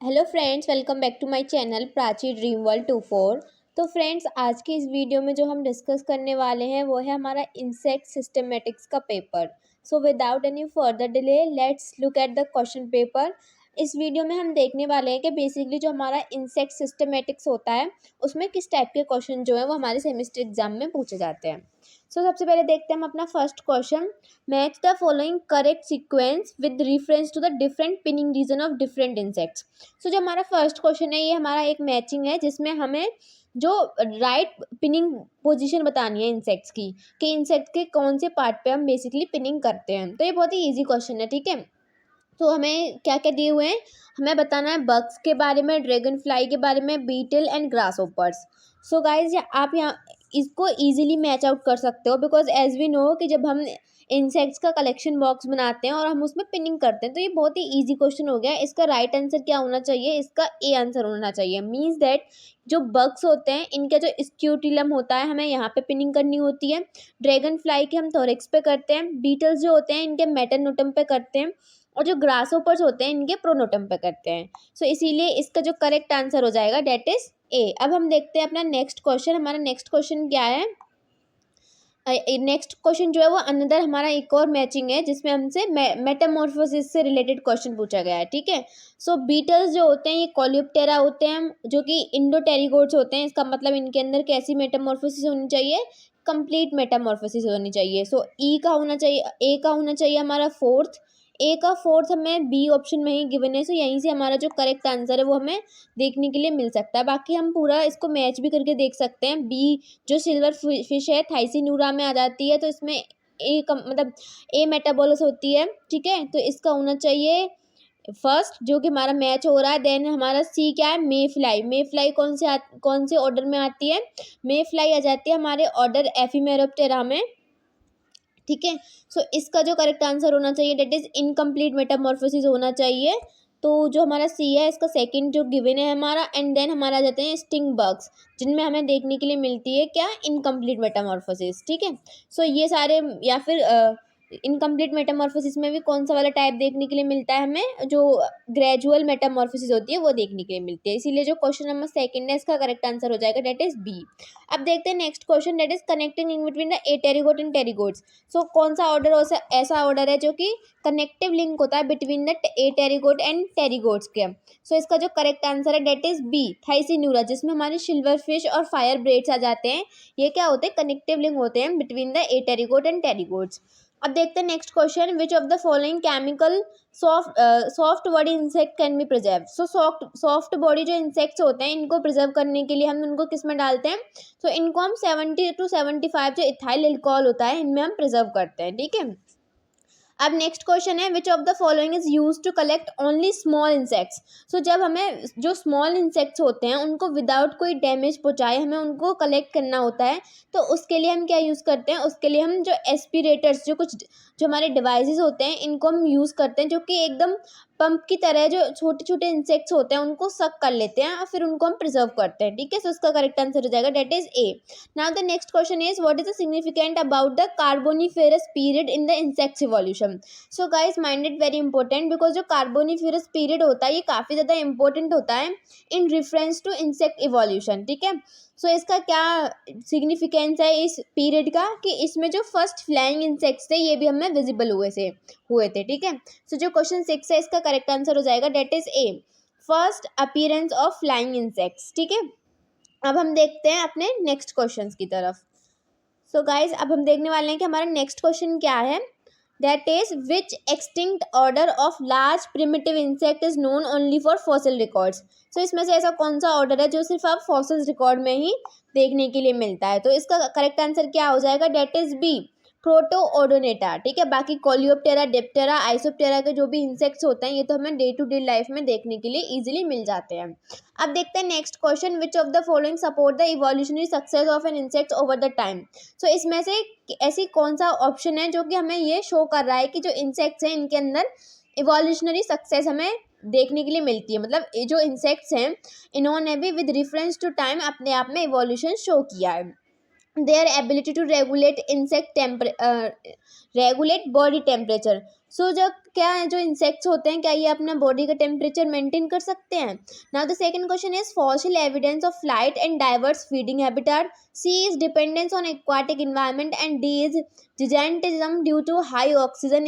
Hello friends, welcome back to my channel Prachi dream world 24। तो friends, आज की इस वीडियो में जो हम डिस्कस करने वाले हैं वो है हमारा इंसेक्ट सिस्टमेटिक्स का paper. So without any further delay let's look at the question paper. इस वीडियो में हम देखने वाले हैं कि बेसिकली जो हमारा इंसेक्ट सिस्टमेटिक्स होता है उसमें किस टाइप के क्वेश्चन जो है वो हमारे सेमेस्टर एग्जाम में पूछे जाते हैं। सबसे पहले देखते हैं हम अपना first question. Match the following correct sequence with reference to the different pinning region of different insects. जो हमारा फर्स्ट क्वेश्चन है ये हमारा एक मैचिंग है जिसमें हमें जो राइट पिनिंग पोजीशन बतानी है इंसेक्ट्स की, कि इंसेक्ट के कौन से पार्ट पे हम बेसिकली पिनिंग करते हैं। तो ये बहुत ही इजी क्वेश्चन है, ठीक है। तो हमें क्या क्या दिए हुए हैं, हमें बताना है बग्स के बारे में, ड्रैगन फ्लाई के बारे में, beetle and grasshoppers. So guys आप यहाँ इसको इजीली मैच आउट कर सकते हो, बिकॉज एज वी नो कि जब हम इंसेक्ट्स का कलेक्शन बॉक्स बनाते हैं और हम उसमें पिनिंग करते हैं तो ये बहुत ही इजी क्वेश्चन हो गया। इसका राइट आंसर क्या होना चाहिए, इसका ए आंसर होना चाहिए। मीन्स दैट जो बग्स होते हैं इनका जो स्क्यूटिलम होता है हमें यहाँ पे पिनिंग करनी होती है। ड्रैगन फ्लाई के हम थोरेक्स पे करते हैं। बीटल्स जो होते हैं इनके मेटानोटम पे करते हैं, और जो ग्रास होपर्स होते हैं इनके प्रोनोटम पे करते हैं। इसीलिए इसका जो करेक्ट आंसर हो जाएगा डेट इज ए। अब हम देखते हैं अपना नेक्स्ट क्वेश्चन। हमारा नेक्स्ट क्वेश्चन क्या है, नेक्स्ट क्वेश्चन जो है वो अनदर हमारा एक और मैचिंग है जिसमें हमसे मेटामॉर्फोसिस से रिलेटेड क्वेश्चन पूछा गया है, ठीक है। बीटल्स जो होते हैं ये कॉलियोप्टेरा होते हैं जो कि इंडोटेरिगोट्स होते हैं। इसका मतलब इनके अंदर कैसी मेटामॉर्फोसिस होनी चाहिए, कंप्लीट मेटामॉर्फोसिस होनी चाहिए। ई का होना चाहिए, ए का होना चाहिए हमारा फोर्थ। ए का फोर्थ हमें बी ऑप्शन में ही गिवन है, यहीं से हमारा जो करेक्ट आंसर है वो हमें देखने के लिए मिल सकता है। बाकी हम पूरा इसको मैच भी करके देख सकते हैं। बी जो सिल्वर फिश है थाइसिन्यूरा में आ जाती है, तो इसमें मतलब ए मेटाबोलस होती है, ठीक है। तो इसका होना चाहिए फर्स्ट जो कि हमारा मैच हो रहा है। देन हमारा सी क्या है, मे फ्लाई। मे फ्लाई कौन से ऑर्डर में आती है, मे फ्लाई आ जाती है हमारे ऑर्डर एफिमेरोप्टेरा में, ठीक है। इसका जो करेक्ट आंसर होना चाहिए डेट इज इनकम्प्लीट मेटामॉर्फोसिस होना चाहिए। तो जो हमारा सी है इसका सेकंड जो गिवन है हमारा। एंड देन हमारा आ जाते हैं स्टिंग बग्स, जिनमें हमें देखने के लिए मिलती है क्या, इनकम्प्लीट मेटामॉर्फोसिस, ठीक है। ये सारे, या फिर इनकम्प्लीट मेटामॉर्फोसिस में भी कौन सा वाला टाइप देखने के लिए मिलता है हमें, जो ग्रेजुअल मेटामॉर्फोसिस होती है वो देखने के लिए मिलती है। इसीलिए जो क्वेश्चन नंबर सेकंड है इसका करेक्ट आंसर हो जाएगा डेट इज बी। अब देखते हैं next question, that is connecting in between the a pterygote and pterygotes. कौन सा ऑर्डर ऐसा ऑर्डर है जो कि कनेक्टिव लिंक होता है between the a pterygote and टेरिगोट्स के। इसका जो करेक्ट आंसर है डेट इज बी, थाइसिन्यूरा, जिसमें हमारे सिल्वर फिश और फायर ब्रेड्स आ जाते हैं। ये क्या होते हैं, कनेक्टिव लिंक होते हैं between the a pterygote and टेरिगोट्स। अब देखते हैं next question, which of the following chemical soft body insect can be preserve. Soft body जो इंसेक्ट्स होते हैं इनको प्रिजर्व करने के लिए हम उनको किस में डालते हैं, इनको हम 70 to 75 जो इथाइल एल्कोहल होता है इनमें हम प्रिजर्व करते हैं, ठीक है। अब नेक्स्ट क्वेश्चन है, which of the following is use to collect only small insects. जब हमें जो स्मॉल इंसेक्ट्स होते हैं उनको विदाउट कोई डैमेज पहुंचाए हमें उनको कलेक्ट करना होता है, तो उसके लिए हम क्या यूज़ करते हैं, उसके लिए हम जो एस्पिरेटर्स, जो हमारे डिवाइसेस होते हैं इनको हम यूज़ करते हैं, जो कि एकदम पंप की तरह जो छोटे छोटे इंसेक्ट्स होते हैं उनको सक कर लेते हैं और फिर उनको हम प्रिजर्व करते हैं, ठीक है। इसका करेक्ट आंसर हो जाएगा that is A. Now the next question is, what is the significant about the carboniferous period in the insects evolution. Guys mind it very important, because जो कार्बोनिफेरस पीरियड होता है ये काफ़ी ज़्यादा इंपॉर्टेंट होता है in reference to insect evolution, ठीक है। इसका क्या सिग्निफिकेंस है इस पीरियड का, कि इसमें जो फर्स्ट फ्लाइंग इंसेक्ट्स थे ये भी हमें विजिबल हुए थे, ठीक है। जो क्वेश्चन 6 है इसका करेक्ट आंसर हो जाएगा that is A, first appearance of flying insects, ठीक है। अब हम देखते हैं अपने नेक्स्ट क्वेश्चन की तरफ। गाइज अब हम देखने वाले हैं कि हमारा नेक्स्ट क्वेश्चन क्या है, that is which extinct order of large primitive insect is known only for fossil records. इसमें से ऐसा कौन सा ऑर्डर है जो सिर्फ आप फॉसिल रिकॉर्ड में ही देखने के लिए मिलता है। इसका करेक्ट आंसर क्या हो जाएगा, डेट इज बी, प्रोटोओडोनेटा, ठीक है। बाकी कोलियोप्टेरा, डिप्टेरा, आइसोप्टेरा के जो भी इंसेक्ट्स होते हैं ये तो हमें डे टू डे लाइफ में देखने के लिए इजीली मिल जाते हैं। अब देखते हैं next question, which of the following support the evolutionary success of an insect over the time. इसमें से ऐसी कौन सा ऑप्शन है जो कि हमें ये शो कर रहा है कि जो इंसेक्ट्स हैं इनके अंदर इवोल्यूशनरी सक्सेस हमें देखने के लिए मिलती है। मतलब ये जो इंसेक्ट्स हैं इन्होंने भी विद रेफरेंस टू टाइम अपने आप में इवोल्यूशन शो किया है। their ability to regulate body temperature. सो जब क्या है, जो इंसेक्ट्स होते हैं क्या ये अपना बॉडी का टेम्परेचर मेंटेन कर सकते हैं? Now the second question is fossil evidence of flight and diverse feeding habitat. C is dependence on aquatic environment and D is gigantism due to high oxygen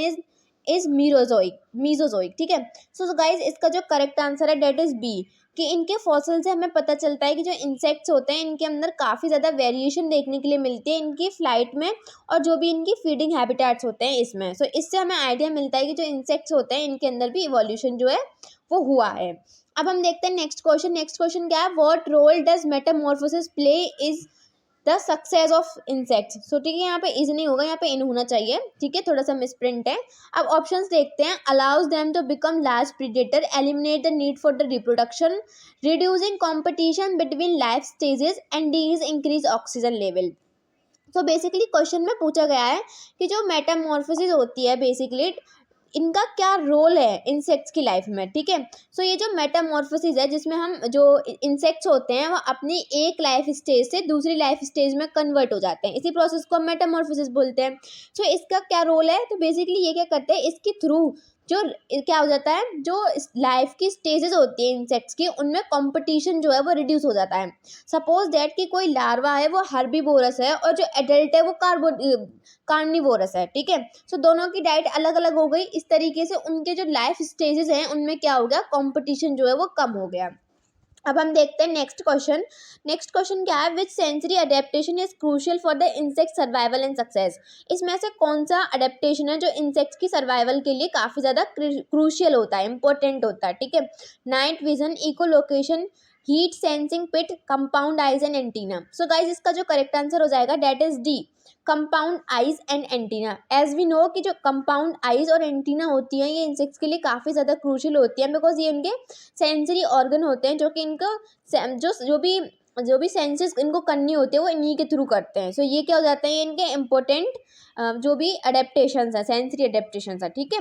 is Mesozoic. ठीक है. So guys इसका जो correct answer है that is B, कि इनके fossil से हमें पता चलता है कि जो इंसेक्ट्स होते हैं इनके अंदर काफ़ी ज़्यादा वेरिएशन देखने के लिए मिलती है इनकी फ्लाइट में और जो भी इनकी फीडिंग हैबिटेट्स होते हैं इसमें. सो इससे हमें आइडिया मिलता है कि जो इंसेक्ट्स होते हैं इनके अंदर भी इवोल्यूशन जो है वो हुआ है. अब हम देखते हैं नेक्स्ट क्वेश्चन. नेक्स्ट क्वेश्चन क्या है? What role does metamorphosis play is the success of insects. So ठीक है, यहाँ पे इज नहीं होगा, यहाँ पे इन होना चाहिए. ठीक है, थोड़ा सा मिसप्रिंट है. अब ऑप्शंस देखते हैं. Allows them to become large predator, eliminate the need for the reproduction, reducing competition between life stages and these increase oxygen level. तो बेसिकली क्वेश्चन में पूछा गया है कि जो मेटामॉर्फोसिस होती है बेसिकली इनका क्या रोल है इंसेक्ट्स की लाइफ में. ठीक है. सो ये जो मेटामॉर्फोसिस है जिसमें हम जो इंसेक्ट्स होते हैं वो अपनी एक लाइफ स्टेज से दूसरी लाइफ स्टेज में कन्वर्ट हो जाते हैं, इसी प्रोसेस को हम मेटामॉर्फोसिस बोलते हैं. सो इसका क्या रोल है? तो बेसिकली ये क्या करते हैं, इसके थ्रू जो क्या हो जाता है, जो लाइफ की स्टेजेस होती है इंसेक्ट्स की उनमें कंपटीशन जो है वो रिड्यूस हो जाता है. सपोज दैट कि कोई लार्वा है वो हर्बीवोरस है और जो एडल्ट है वो कार्निवोरस है. ठीक है. सो दोनों की डाइट अलग अलग हो गई. इस तरीके से उनके जो लाइफ स्टेजेस हैं उनमें क्या हो गया, कंपटीशन जो है वो कम हो गया. अब हम देखते हैं नेक्स्ट क्वेश्चन. नेक्स्ट क्वेश्चन क्या है? Which sensory adaptation is crucial for the insect survival and success. इसमें से कौन सा अडेप्टेशन है जो इंसेक्ट्स की सर्वाइवल के लिए काफ़ी ज़्यादा क्रूशियल होता है, इंपॉर्टेंट होता है. ठीक है. Night vision, echolocation, heat sensing pit, compound eyes and antenna. So guys इसका जो करेक्ट आंसर हो जाएगा that is D, compound eyes and antenna. As we know कि जो कंपाउंड आइज और एंटीना होती हैं ये इंसेक्ट्स के लिए काफ़ी ज़्यादा क्रूशियल होती हैं बिकॉज ये उनके सेंसरी ऑर्गन होते हैं जो कि इनको जो भी सेंसेस इनको करनी होती है वो इन्हीं के थ्रू करते हैं. सो ये क्या हो जाता है, ये इनके इम्पोर्टेंट जो भी अडेप्टेशंस हैं, सेंसरी अडेप्टेशंस हैं. ठीक है.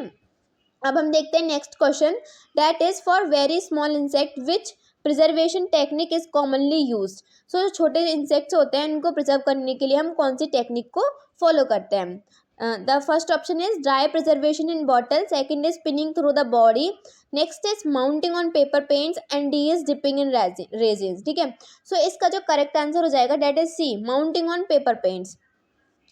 अब हम देखते हैं next question. That is for very small insect which preservation technique is commonly used. So जो छोटे इंसेक्ट्स होते हैं इनको प्रिजर्व करने के लिए हम कौन सी टेक्निक को फॉलो करते हैं? The first option is dry preservation in bottle, second is spinning through the body, next is mounting on paper paints and D is dipping in resins. ठीक है. सो इसका जो करेक्ट आंसर हो जाएगा that is C, mounting on paper paints.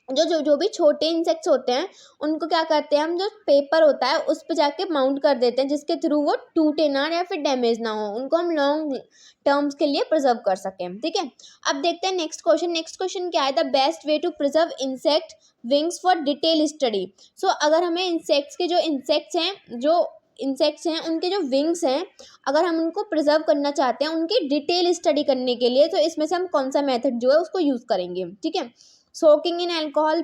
जो भी छोटे insects होते हैं उनको क्या करते हैं हम, जो पेपर होता है उस पर जाके माउंट कर देते हैं जिसके थ्रू वो टूटे ना या फिर डैमेज ना हो, उनको हम लॉन्ग टर्म्स के लिए प्रिजर्व कर सकें. ठीक है. अब देखते हैं नेक्स्ट क्वेश्चन. नेक्स्ट क्वेश्चन क्या है? The best way to preserve insect wings for detail study. So अगर हमें इंसेक्ट्स के जो इंसेक्ट्स हैं उनके जो विंग्स हैं अगर हम उनको प्रिजर्व करना चाहते हैं उनकी डिटेल स्टडी करने के लिए, तो इसमें से हम कौन सा मेथड जो है उसको यूज़ करेंगे? ठीक है. Soaking in alcohol,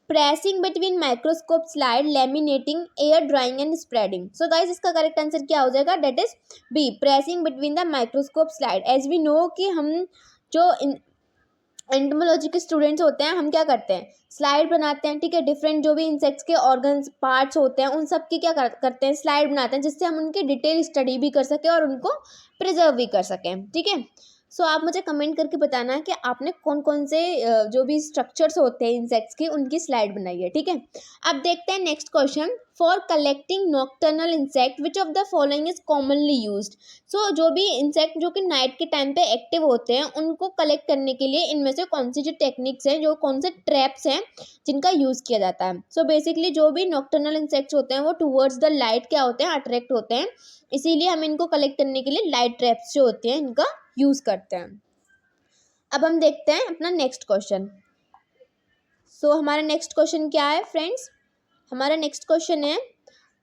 pressing between microscope slide, laminating, air drying and spreading. So guys इसका करेक्ट आंसर क्या हो जाएगा? That is B, pressing between the microscope slide. As we know कि हम जो एंटोमोलॉजी के स्टूडेंट्स होते हैं हम क्या करते हैं, स्लाइड बनाते हैं. ठीक है. डिफरेंट जो भी इंसेक्ट्स के ऑर्गन्स पार्ट्स होते हैं उन सब की क्या करते हैं, स्लाइड बनाते हैं जिससे हम उनकी डिटेल स्टडी भी कर सकें और उनको प्रिजर्व भी कर सकें. ठीक है. सो आप मुझे कमेंट करके बताना है कि आपने कौन कौन से जो भी स्ट्रक्चर्स होते हैं इंसेक्ट्स के उनकी स्लाइड बनाई है. ठीक है. अब देखते हैं next question. For collecting nocturnal insect which of the following is commonly used. So जो भी इंसेक्ट जो कि नाइट के टाइम पे एक्टिव होते हैं उनको कलेक्ट करने के लिए इनमें से कौन सी जो टेक्निक्स हैं, जो कौन से ट्रैप्स हैं जिनका यूज़ किया जाता है. सो बेसिकली जो भी नॉक्टर्नल इंसेक्ट्स होते हैं वो टूवर्ड्स द लाइट क्या होते हैं, अट्रैक्ट होते हैं, इसीलिए हम इनको कलेक्ट करने के लिए लाइट ट्रैप्स जो होती हैं इनका यूज़ करते हैं. अब हम देखते हैं अपना नेक्स्ट क्वेश्चन. सो हमारा नेक्स्ट क्वेश्चन क्या है फ्रेंड्स? हमारा नेक्स्ट क्वेश्चन है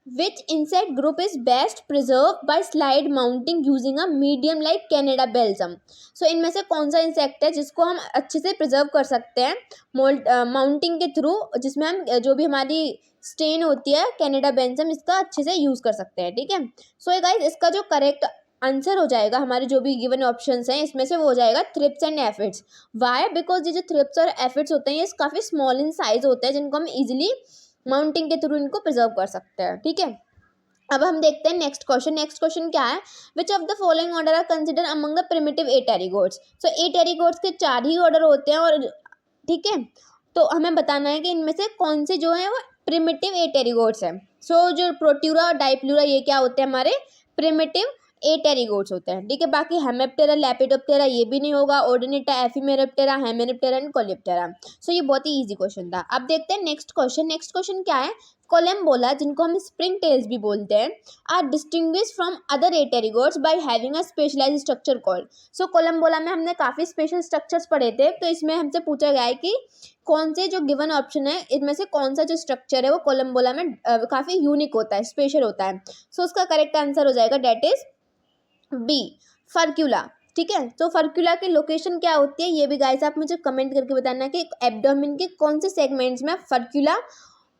which insect group is best preserve by slide mounting using a medium like Canada balsam. So इनमें से कौन सा इंसेक्ट है जिसको हम अच्छे से प्रिजर्व कर सकते हैं माउंटिंग के थ्रू, जिसमें हम जो भी हमारी स्टेन होती है कैनेडा बेल्जम इसका अच्छे से यूज़ कर सकते हैं. ठीक है. सो गाइस इसका जो करेक्ट आंसर हो जाएगा हमारे जो भी गिवन ऑप्शंस हैं इसमें से वो हो जाएगा thrips and aphids. Why? Because ये जो थ्रिप्स और एफिड्स होते हैं ये काफ़ी स्मॉल इन साइज होते हैं जिनको हम इजिली माउंटिंग के थ्रू इनको प्रिजर्व कर सकते हैं. ठीक है. अब हम देखते हैं नेक्स्ट क्वेश्चन. नेक्स्ट क्वेश्चन क्या है? Which of the following order are consider among the primitive apterygotes. So apterygotes के 4 ही ऑर्डर होते हैं और ठीक है। तो हमें बताना है कि इनमें से कौन से जो है वो प्रिमिटिव एटेरिगोट्स है। सो जो प्रोट्यूरा और डाइप्लूरा ये क्या होते हैं, हमारे प्रिमिटिव एटेरिगोट्स होते हैं, ठीक है। बाकी हेमेप्टेरा, लेपिडोप्टेरा ये भी नहीं होगा, ओर्डिनेटा, एफिमेरोप्टेरा, हेमेरोप्टेरा एंड कोलेप्टेरा। सो ये बहुत ही इजी क्वेश्चन था। अब देखते हैं नेक्स्ट क्वेश्चन। नेक्स्ट क्वेश्चन क्या है, कोलम्बोला, जिनको हम स्प्रिंग टेल्स भी बोलते हैं, are distinguish from other apterygotes by having a specialised structure called. So collembola में हमने काफ़ी स्पेशल स्ट्रक्चर्स पढ़े थे, तो इसमें हमसे पूछा गया है कि कौन से जो गिवन ऑप्शन है इनमें से कौन सा जो स्ट्रक्चर है वो कोलम्बोला में काफ़ी यूनिक होता है, स्पेशल होता है। सो उसका करेक्ट आंसर हो जाएगा डेट इज बी, फर्क्यूला, ठीक है। तो फर्क्यूला की लोकेशन क्या होती है ये भी गाइस आप मुझे कमेंट करके बताना कि एब्डोमेन के कौन से सेगमेंट्स में फर्क्यूला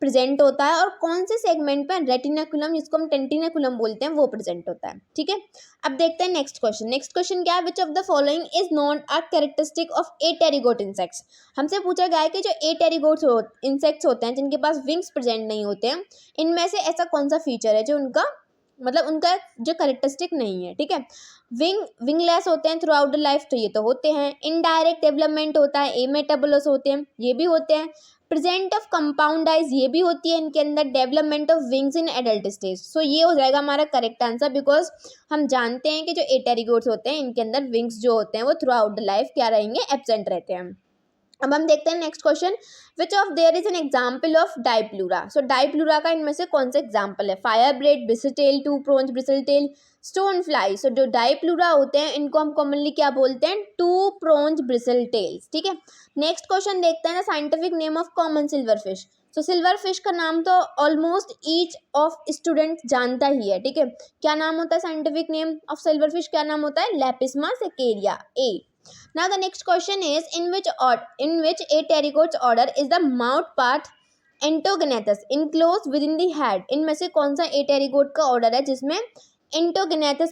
प्रेजेंट होता है और कौन से सेगमेंट में रेटिनाकुलम, जिसको हम टेंटिनाकुलम बोलते हैं, वो प्रेजेंट होता है, ठीक है। अब देखते हैं नेक्स्ट क्वेश्चन। नेक्स्ट क्वेश्चन क्या है, which of the following is not a characteristic of apterygote insects. हमसे पूछा गया है कि जो एटेरिगोट इंसेक्ट्स होते हैं जिनके पास विंग्स प्रेजेंट नहीं होते हैं, इनमें से ऐसा कौन सा फीचर है जो उनका मतलब उनका जो करेक्टरिस्टिक नहीं है, ठीक है। विंगलेस होते हैं थ्रू आउट द लाइफ, तो ये तो होते हैं। इनडायरेक्ट डेवलपमेंट होता है, एमेटाबुलस होते हैं, ये भी होते हैं। प्रेजेंट ऑफ कंपाउंड आइज, ये भी होती है इनके अंदर। Development of wings in adult stage, so ये हो जाएगा हमारा करेक्ट आंसर, बिकॉज हम जानते हैं कि जो एटेरिगोट्स होते हैं इनके अंदर विंग्स जो होते हैं वो थ्रू आउट द लाइफ क्या रहेंगे, एब्सेंट रहते हैं। अब हम देखते हैं next question, which of there is an example of diplura. So diplura का इनमें से कौन सा एग्जाम्पल है, fire brat, bristletail, two pronged bristletail, stone fly. So जो डाइप्लूरा होते हैं इनको हम कॉमनली क्या बोलते हैं, टू प्रोन्स ब्रिसलटेल्स, ठीक है। नेक्स्ट क्वेश्चन देखते हैं ना, scientific name of common silver fish. So silver fish का नाम तो ऑलमोस्ट ईच ऑफ स्टूडेंट जानता ही है, ठीक है। क्या नाम होता है scientific name of silver fish, क्या नाम होता है, लेपिस्मा सेकेरिया, ए। Now the next question is, in which aterigotes order is the mouth part Entognathus enclosed within the head। इनमें से कौन सा एटेरिगोट का ऑर्डर है जिसमें Entognathus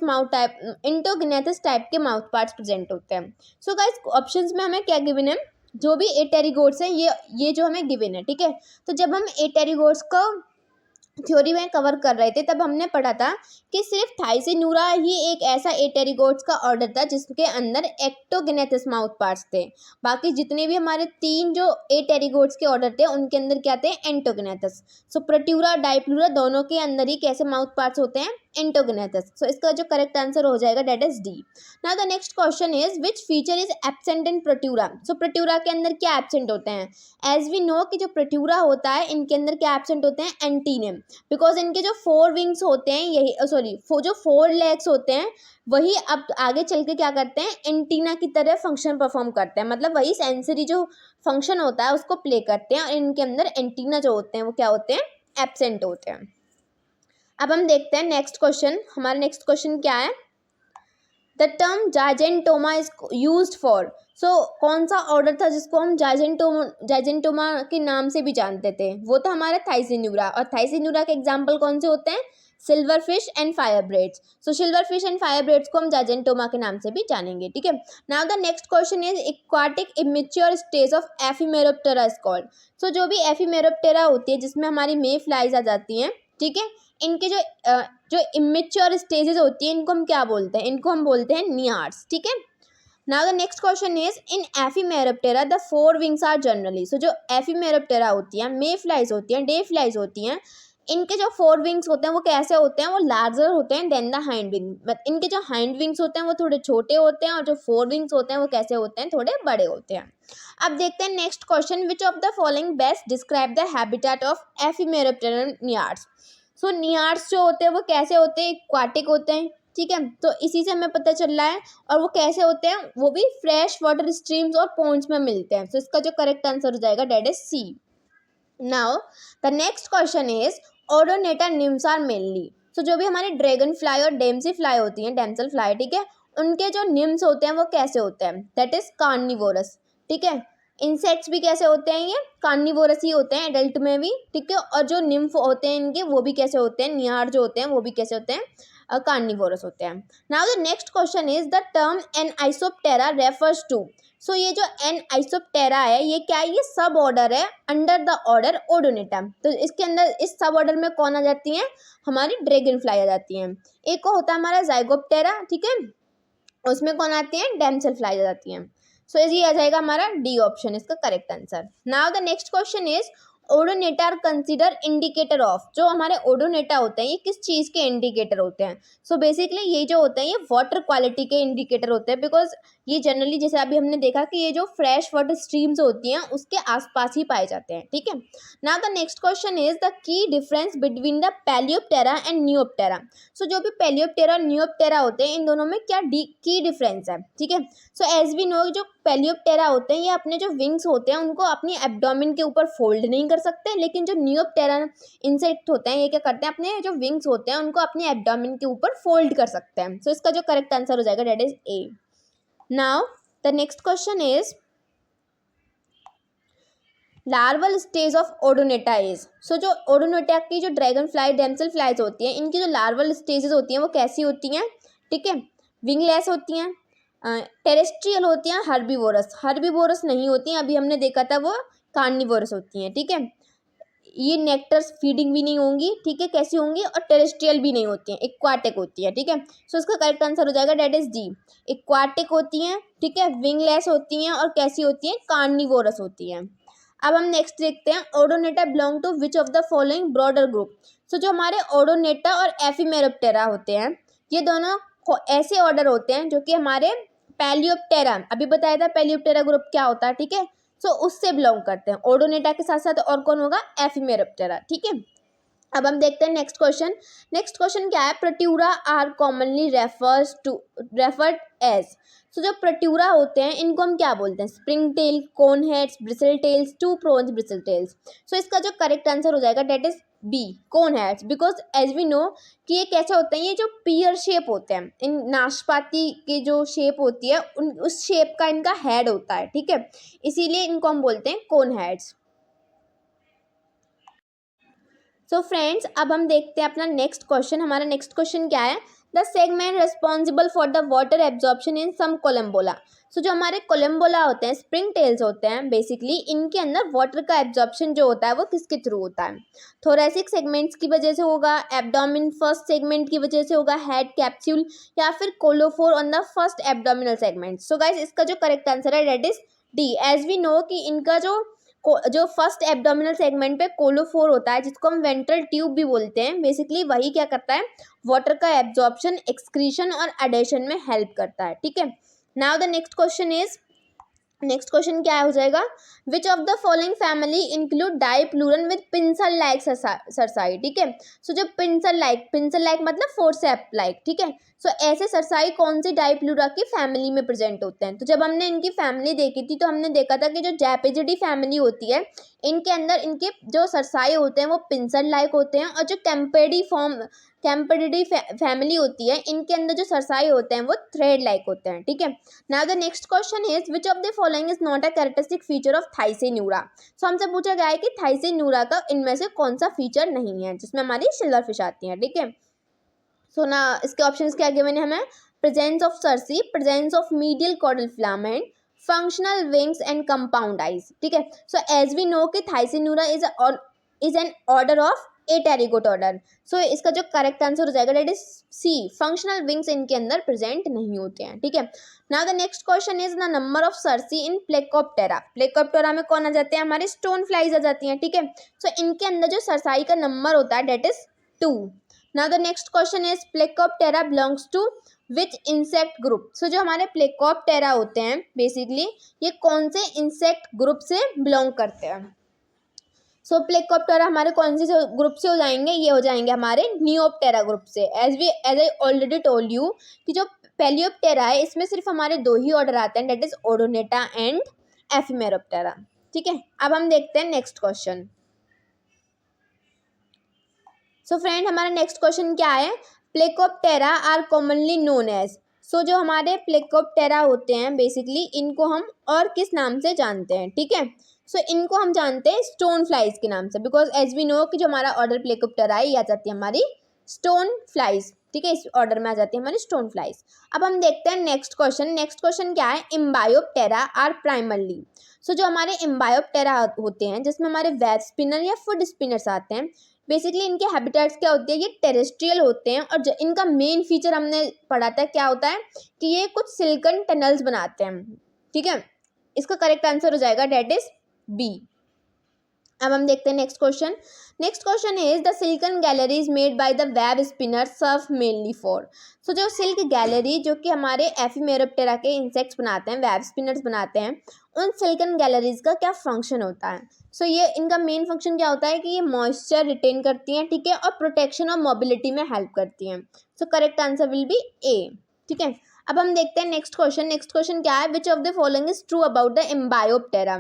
टाइप के माउथ पार्ट्स प्रेजेंट होते हैं। सो गाइस ऑप्शंस में हमें क्या गिवन है, जो भी एटेरिगोट्स हैं ये जो हमें गिवन है, ठीक है। तो जब हम एटेरिगोट्स को थ्योरी में कवर कर रहे थे तब हमने पढ़ा था कि सिर्फ थाइसिनूरा ही एक ऐसा एटेरिगोट्स का ऑर्डर था जिसके अंदर एक्टोगेनेथस माउथ पार्ट्स थे। बाकी जितने भी हमारे 3 जो एटेरिगोट्स के ऑर्डर थे उनके अंदर क्या थे, एंटोगेनेथस। सो प्रोट्यूरा, डाइप्लूरा दोनों के अंदर ही कैसे माउथ पार्ट्स होते हैं, एंटोगेनेथस। सो इसका जो करेक्ट आंसर हो जाएगा that is D. Now the next question is, which feature is absent in Protura. So Protura के अंदर क्या एब्सेंट होते हैं, एज वी नो कि जो प्रोट्यूरा होता है इनके अंदर क्या एब्सेंट होते हैं, एंटीने, बिकॉज इनके जो 4 विंग्स होते हैं यही जो 4 लेग्स होते हैं वही अब आगे चल के क्या करते हैं, एंटीना की तरह फंक्शन परफॉर्म करते हैं, मतलब वही सेंसरी जो फंक्शन होता है उसको प्ले करते हैं, और इनके अंदर एंटीना जो होते हैं वो क्या होते हैं, एब्सेंट होते हैं। अब हम देखते हैं नेक्स्ट क्वेश्चन। हमारा नेक्स्ट क्वेश्चन क्या है, the term zygentoma is used for. So कौन सा ऑर्डर था जिसको हम जाइजेंटोमा के नाम से भी जानते थे, वो था हमारा थाइसिनूरा। और थाइसिनूरा के एग्जाम्पल कौन से होते हैं, silver fish and fire breads. So silver fish and fire breads को हम जाइजेंटोमा के नाम से भी जानेंगे, ठीक है। Now the next question is, aquatic immature stage of ephemeroptera is called. So जो भी एफिमेरोप्टेरा होती है जिसमें हमारी मे फ्लाइज आ जाती हैं, ठीक है, इनके जो इमेच्योर स्टेजेस होती है इनको हम क्या बोलते हैं, इनको हम बोलते हैं नियार्ड्स, ठीक है। Now the next question is, in ephemeroptera the 4 wings are generally. So जो एफिमेरोप्टेरा होती हैं, मे फ्लाइज होती हैं, डे फ्लाइज होती हैं, इनके जो 4 विंग्स होते हैं वो कैसे होते हैं, वो लार्जर होते हैं देन द हाइंड विंग। इनके जो हाइंड विंग्स होते हैं वो थोड़े छोटे होते हैं और जो 4 विंग्स होते हैं वो कैसे होते हैं, थोड़े बड़े होते हैं। अब देखते हैं next question, which of the following best describe the habitat of ephemeroptera naiads. So naiads जो होते हैं वो कैसे होते हैं, एक्वाटिक होते हैं, ठीक है। तो इसी से हमें पता चल रहा है, और वो कैसे होते हैं, वो भी फ्रेश वाटर स्ट्रीम्स और पॉन्ड्स में मिलते हैं। तो इसका जो करेक्ट आंसर हो जाएगा that is C. Now the next question is, odonata nymphs are mainly. So जो भी हमारे ड्रैगन फ्लाई और डेम्सी फ्लाई होती हैं, डेम्सल फ्लाई, ठीक है, उनके जो निम्स होते हैं वो कैसे होते हैं, दैट इज कार्निवोरस, ठीक है। इंसेक्ट्स भी कैसे होते हैं, ये कार्निवोरस ही होते हैं एडल्ट में भी, ठीक है। और जो निम्फ होते हैं इनके वो भी कैसे होते हैं, नियार जो होते हैं वो भी कैसे होते हैं, कार्निवोरस होते हैं। Now the next question is, the term anisoptera refers to. So ये जो एनाइसोप्टेरा है ये क्या है, ये सब ऑर्डर है अंडर द ऑर्डर ओडोनेटा। तो इसके अंदर इस सब ऑर्डर में कौन आ जाती हैं, हमारी ड्रैगन फ्लाई आ जाती हैं। एक को होता है हमारा जाइगोप्टेरा, ठीक है, उसमें कौन आती हैं, डेम्सल फ्लाई आ जाती हैं। सो ये आ जाएगा हमारा डी ऑप्शन इसका correct answer. Now the next question is Odonata are consider indicator of. जो हमारे ओडोनेटा होते हैं ये किस चीज़ के इंडिकेटर होते हैं? सो बेसिकली ये जो होते हैं ये वाटर क्वालिटी के इंडिकेटर होते हैं, बिकॉज ये जनरली जैसे अभी हमने देखा कि ये जो फ्रेश वाटर स्ट्रीम्स होती हैं उसके आसपास ही पाए जाते हैं, ठीक है। Now the next question is the key difference between the Palaeoptera and Neoptera. So जो भी पैलियोप्टेरा और न्यूओप्टेरा होते हैं इन दोनों में क्या की डिफरेंस है, ठीक है। सो एज वी नो जो पैलियोप्टेरा होते हैं ये अपने जो विंग्स होते हैं उनको अपनी एब्डोमेन के ऊपर फोल्ड नहीं कर सकते, लेकिन जो न्यूओप्टेरा इंसेक्ट होते हैं ये क्या करते हैं, अपने जो विंग्स होते हैं उनको अपने एब्डोमेन के ऊपर फोल्ड कर सकते हैं। सो इसका जो करेक्ट आंसर हो जाएगा that is A. Now the next question is larval stage of Odonata is. So जो ओडोनेटा की जो ड्रैगन फ्लाई डेमसेल फ्लाइज होती हैं इनकी जो लार्वल स्टेजेस होती हैं वो कैसी होती हैं, ठीक है। विंगलेस होती हैं, टेरेस्ट्रियल होती हैं, हर्बीवोरस नहीं होती हैं, अभी हमने देखा था वो कार्निवोरस होती हैं, ठीक है। ये नेक्टर्स फीडिंग भी नहीं होंगी, ठीक है, कैसी होंगी, और टेरेस्ट्रियल भी नहीं होती हैं, एक्वाटिक होती है, ठीक है। सो इसका करेक्ट आंसर हो जाएगा दैट इज डी, एक्वाटिक होती हैं, ठीक है, विंगलेस होती हैं और कैसी होती हैं, कार्निवोरस होती हैं। अब हम नेक्स्ट देखते हैं Odonata belong to which of the following broader group. So जो हमारे ओडोनेटा और एफिमेरोप्टेरा होते हैं ये दोनों ऐसे ऑर्डर होते हैं जो कि हमारे पैलियोप्टेरा, अभी बताया था पैलियोप्टेरा ग्रुप क्या होता है, ठीक है। सो उससे बिलोंग करते हैं। ओडोनेटा के साथ साथ और कौन होगा, एफिमेरोप्टेरा, ठीक है। अब हम देखते हैं नेक्स्ट क्वेश्चन। नेक्स्ट क्वेश्चन क्या है, Protura are commonly referred as. So जो प्रोट्यूरा होते हैं इनको हम क्या बोलते हैं, spring tail, cone heads, bristle tails, two prongs bristle tails. So इसका जो करेक्ट आंसर हो जाएगा that is B, cone heads, because as we know कि ये कैसे होते हैं, ये जो पियर शेप होते हैं, इन नाशपाती की जो शेप होती है उस शेप का इनका हेड होता है, ठीक है, इसीलिए इनको हम बोलते हैं कोन हेड्स। सो फ्रेंड्स अब हम देखते हैं अपना नेक्स्ट क्वेश्चन। हमारा नेक्स्ट क्वेश्चन क्या है, the segment responsible for the water absorption in some Collembola. So जो हमारे कोलम्बोला होते हैं, स्प्रिंग टेल्स होते हैं, बेसिकली इनके अंदर वाटर का एब्जॉर्प्शन जो होता है वो किसके थ्रू होता है, थोरेसिक सेगमेंट्स की वजह से होगा, एब्डोमिन फर्स्ट सेगमेंट की वजह से होगा, हेड कैप्सूल, या फिर collophore on the first abdominal segment. So guys इसका जो करेक्ट आंसर है that is D. As we know कि इनका जो फर्स्ट एब्डोमिनल सेगमेंट पे कोलोफोर होता है जिसको हम वेंट्रल ट्यूब भी बोलते हैं, बेसिकली वही क्या करता है, वाटर का एब्जॉर्प्शन, एक्सक्रीशन और एडेशन में हेल्प करता है, ठीक है। Now the next question is, next question क्या हो जाएगा, which of the following family include Dipluran with pincer like cerci, ठीक है। सो जो पिंसल लाइक मतलब फोर्सेप लाइक, ठीक है। सो ऐसे सरसाई कौन सी डाइप्लूरा की फैमिली में प्रेजेंट होते हैं। तो जब हमने इनकी फैमिली देखी थी तो हमने देखा था कि जो जैपेजिडी फैमिली होती है इनके अंदर इनके जो सरसाई होते हैं वो पिंसल लाइक होते हैं, और जो कैम्पेडिडी फैमिली होती है इनके अंदर जो सरसाई होते हैं वो थ्रेड लाइक होते हैं, ठीक है। Now the next question is which of the following is not a characteristic feature of Thysanura. So हमसे पूछा गया है कि थाइसेन्यूरा का इनमें से कौन सा फीचर नहीं है जिसमें हमारी सिल्वर फिश आती है, ठीक है। सो ना इसके ऑप्शंस क्या गिवन है हमें, presence of cerci, presence of medial caudal filament, functional wings and compound eyes, ठीक है। सो एज वी नो कि Thysanura is an order of Apterygote order. So इसका जो करेक्ट आंसर हो जाएगा that is C, functional wings इनके अंदर present नहीं होते हैं, ठीक है। Now the next question is the number of cerci in Plecoptera. Plecoptera में कौन आ जाते हैं, हमारे स्टोन फ्लाइज आ जाती हैं, ठीक है। सो इनके अंदर जो सरसाई का नंबर होता है that is 2। Now the next question is Plecoptera belongs to which insect group. So जो हमारे प्लेकोप्टेरा होते हैं बेसिकली ये कौन से इंसेक्ट ग्रुप से बिलोंग करते हैं। सो प्लेकोप्टेरा हमारे कौन से ग्रुप से हो जाएंगे, ये हो जाएंगे हमारे नियोप्टेरा ग्रुप से। As I already told you कि जो पैलियोप्टेरा है इसमें सिर्फ हमारे 2 ही ऑर्डर आते हैं दैट इज ओडोनेटा एंड एफिमेरोप्टेरा, ठीक है। अब हम देखते हैं नेक्स्ट क्वेश्चन। सो फ्रेंड हमारा नेक्स्ट क्वेश्चन क्या है, प्लेकोप्टेरा are commonly known as. So जो हमारे प्लेकोप्टेरा होते हैं बेसिकली इनको हम और किस नाम से जानते हैं, ठीक है। सो इनको हम जानते हैं स्टोन फ्लाइज के नाम से, बिकॉज एज वी नो कि जो हमारा ऑर्डर प्लेकोप्टेरा है ये आ जाती है हमारी स्टोन फ्लाइज, ठीक है, इस ऑर्डर में आ जाती है हमारी स्टोन फ्लाइज। अब हम देखते हैं नेक्स्ट क्वेश्चन। नेक्स्ट क्वेश्चन क्या है, इम्बायोप्टेरा आर प्राइमरली। सो जो हमारे इम्बायोप्टेरा होते हैं जिसमें हमारे वेब स्पिनर या फुड स्पिनर्स आते हैं, बेसिकली इनके हैबिटेट्स क्या होते हैं, ये टेरेस्ट्रियल होते हैं, और इनका मेन फीचर हमने पढ़ा था क्या होता है कि ये कुछ सिल्कन टनल्स बनाते हैं, ठीक है। इसका करेक्ट आंसर हो जाएगा डेट इज बी। अब हम देखते हैं next question. Next question is the silken galleries made by the web spinner serve mainly for. So जो सिल्क गैलरी जो कि हमारे एफिमेरोप्टेरा के इंसेक्ट्स बनाते हैं, वेब स्पिनर्स बनाते हैं, उन सिल्कन गैलरीज का क्या फंक्शन होता है? सो ये इनका मेन फंक्शन क्या होता है कि ये मॉइस्चर रिटेन करती हैं, ठीक है, और प्रोटेक्शन और मोबिलिटी में हेल्प करती हैं। So correct answer will be A, ठीक है। अब हम देखते हैं नेक्स्ट क्वेश्चन। नेक्स्ट क्वेश्चन क्या है? Which of the following is true about the Embioptera,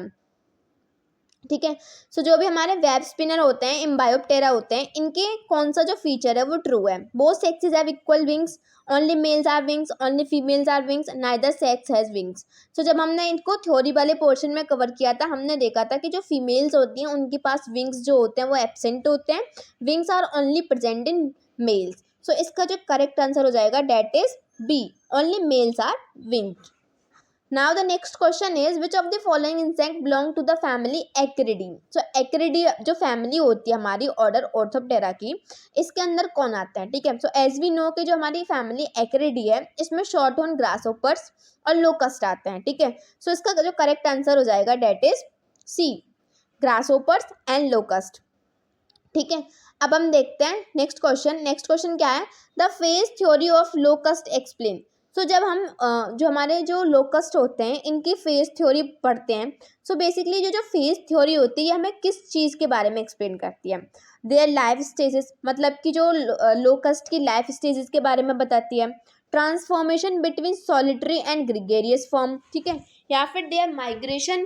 ठीक है। सो जो भी हमारे वेब स्पिनर होते हैं, एम्बायोप्टेरा होते हैं, इनके कौन सा जो फीचर है वो ट्रू है? Both sexes have equal wings, only males are wings, only females are wings, neither sex has wings. So जब हमने इनको थ्योरी वाले पोर्शन में कवर किया था, हमने देखा था कि जो फीमेल्स होती हैं उनके पास विंग्स जो होते हैं वो एब्सेंट होते हैं, wings are only present in males. So इसका जो करेक्ट आंसर हो जाएगा that is B, only males are winged. Now the next question is which of the following insect belong to the family Acaridae? So Acaridae जो family होती है हमारी order orthoptera की, इसके अंदर कौन आता है? ठीक है, so as we know कि जो हमारी family Acaridae है, इसमें शॉर्ट हॉर्न ग्रासहोपर्स और लोकस्ट आते हैं, ठीक है। so इसका जो करेक्ट आंसर हो जाएगा that is C, grasshoppers and locust, ठीक है। अब हम देखते हैं नेक्स्ट क्वेश्चन। नेक्स्ट क्वेश्चन क्या है? The phase theory of locust explain. So जब हम जो हमारे जो लोकस्ट होते हैं इनकी फेज थ्योरी पढ़ते हैं, सो बेसिकली जो फेज थ्योरी होती है ये हमें किस चीज़ के बारे में एक्सप्लेन करती है? देयर लाइफ स्टेजेस, मतलब कि जो लोकस्ट की लाइफ स्टेजेस के बारे में बताती है, transformation between solitary and gregarious form, ठीक है, या फिर their migration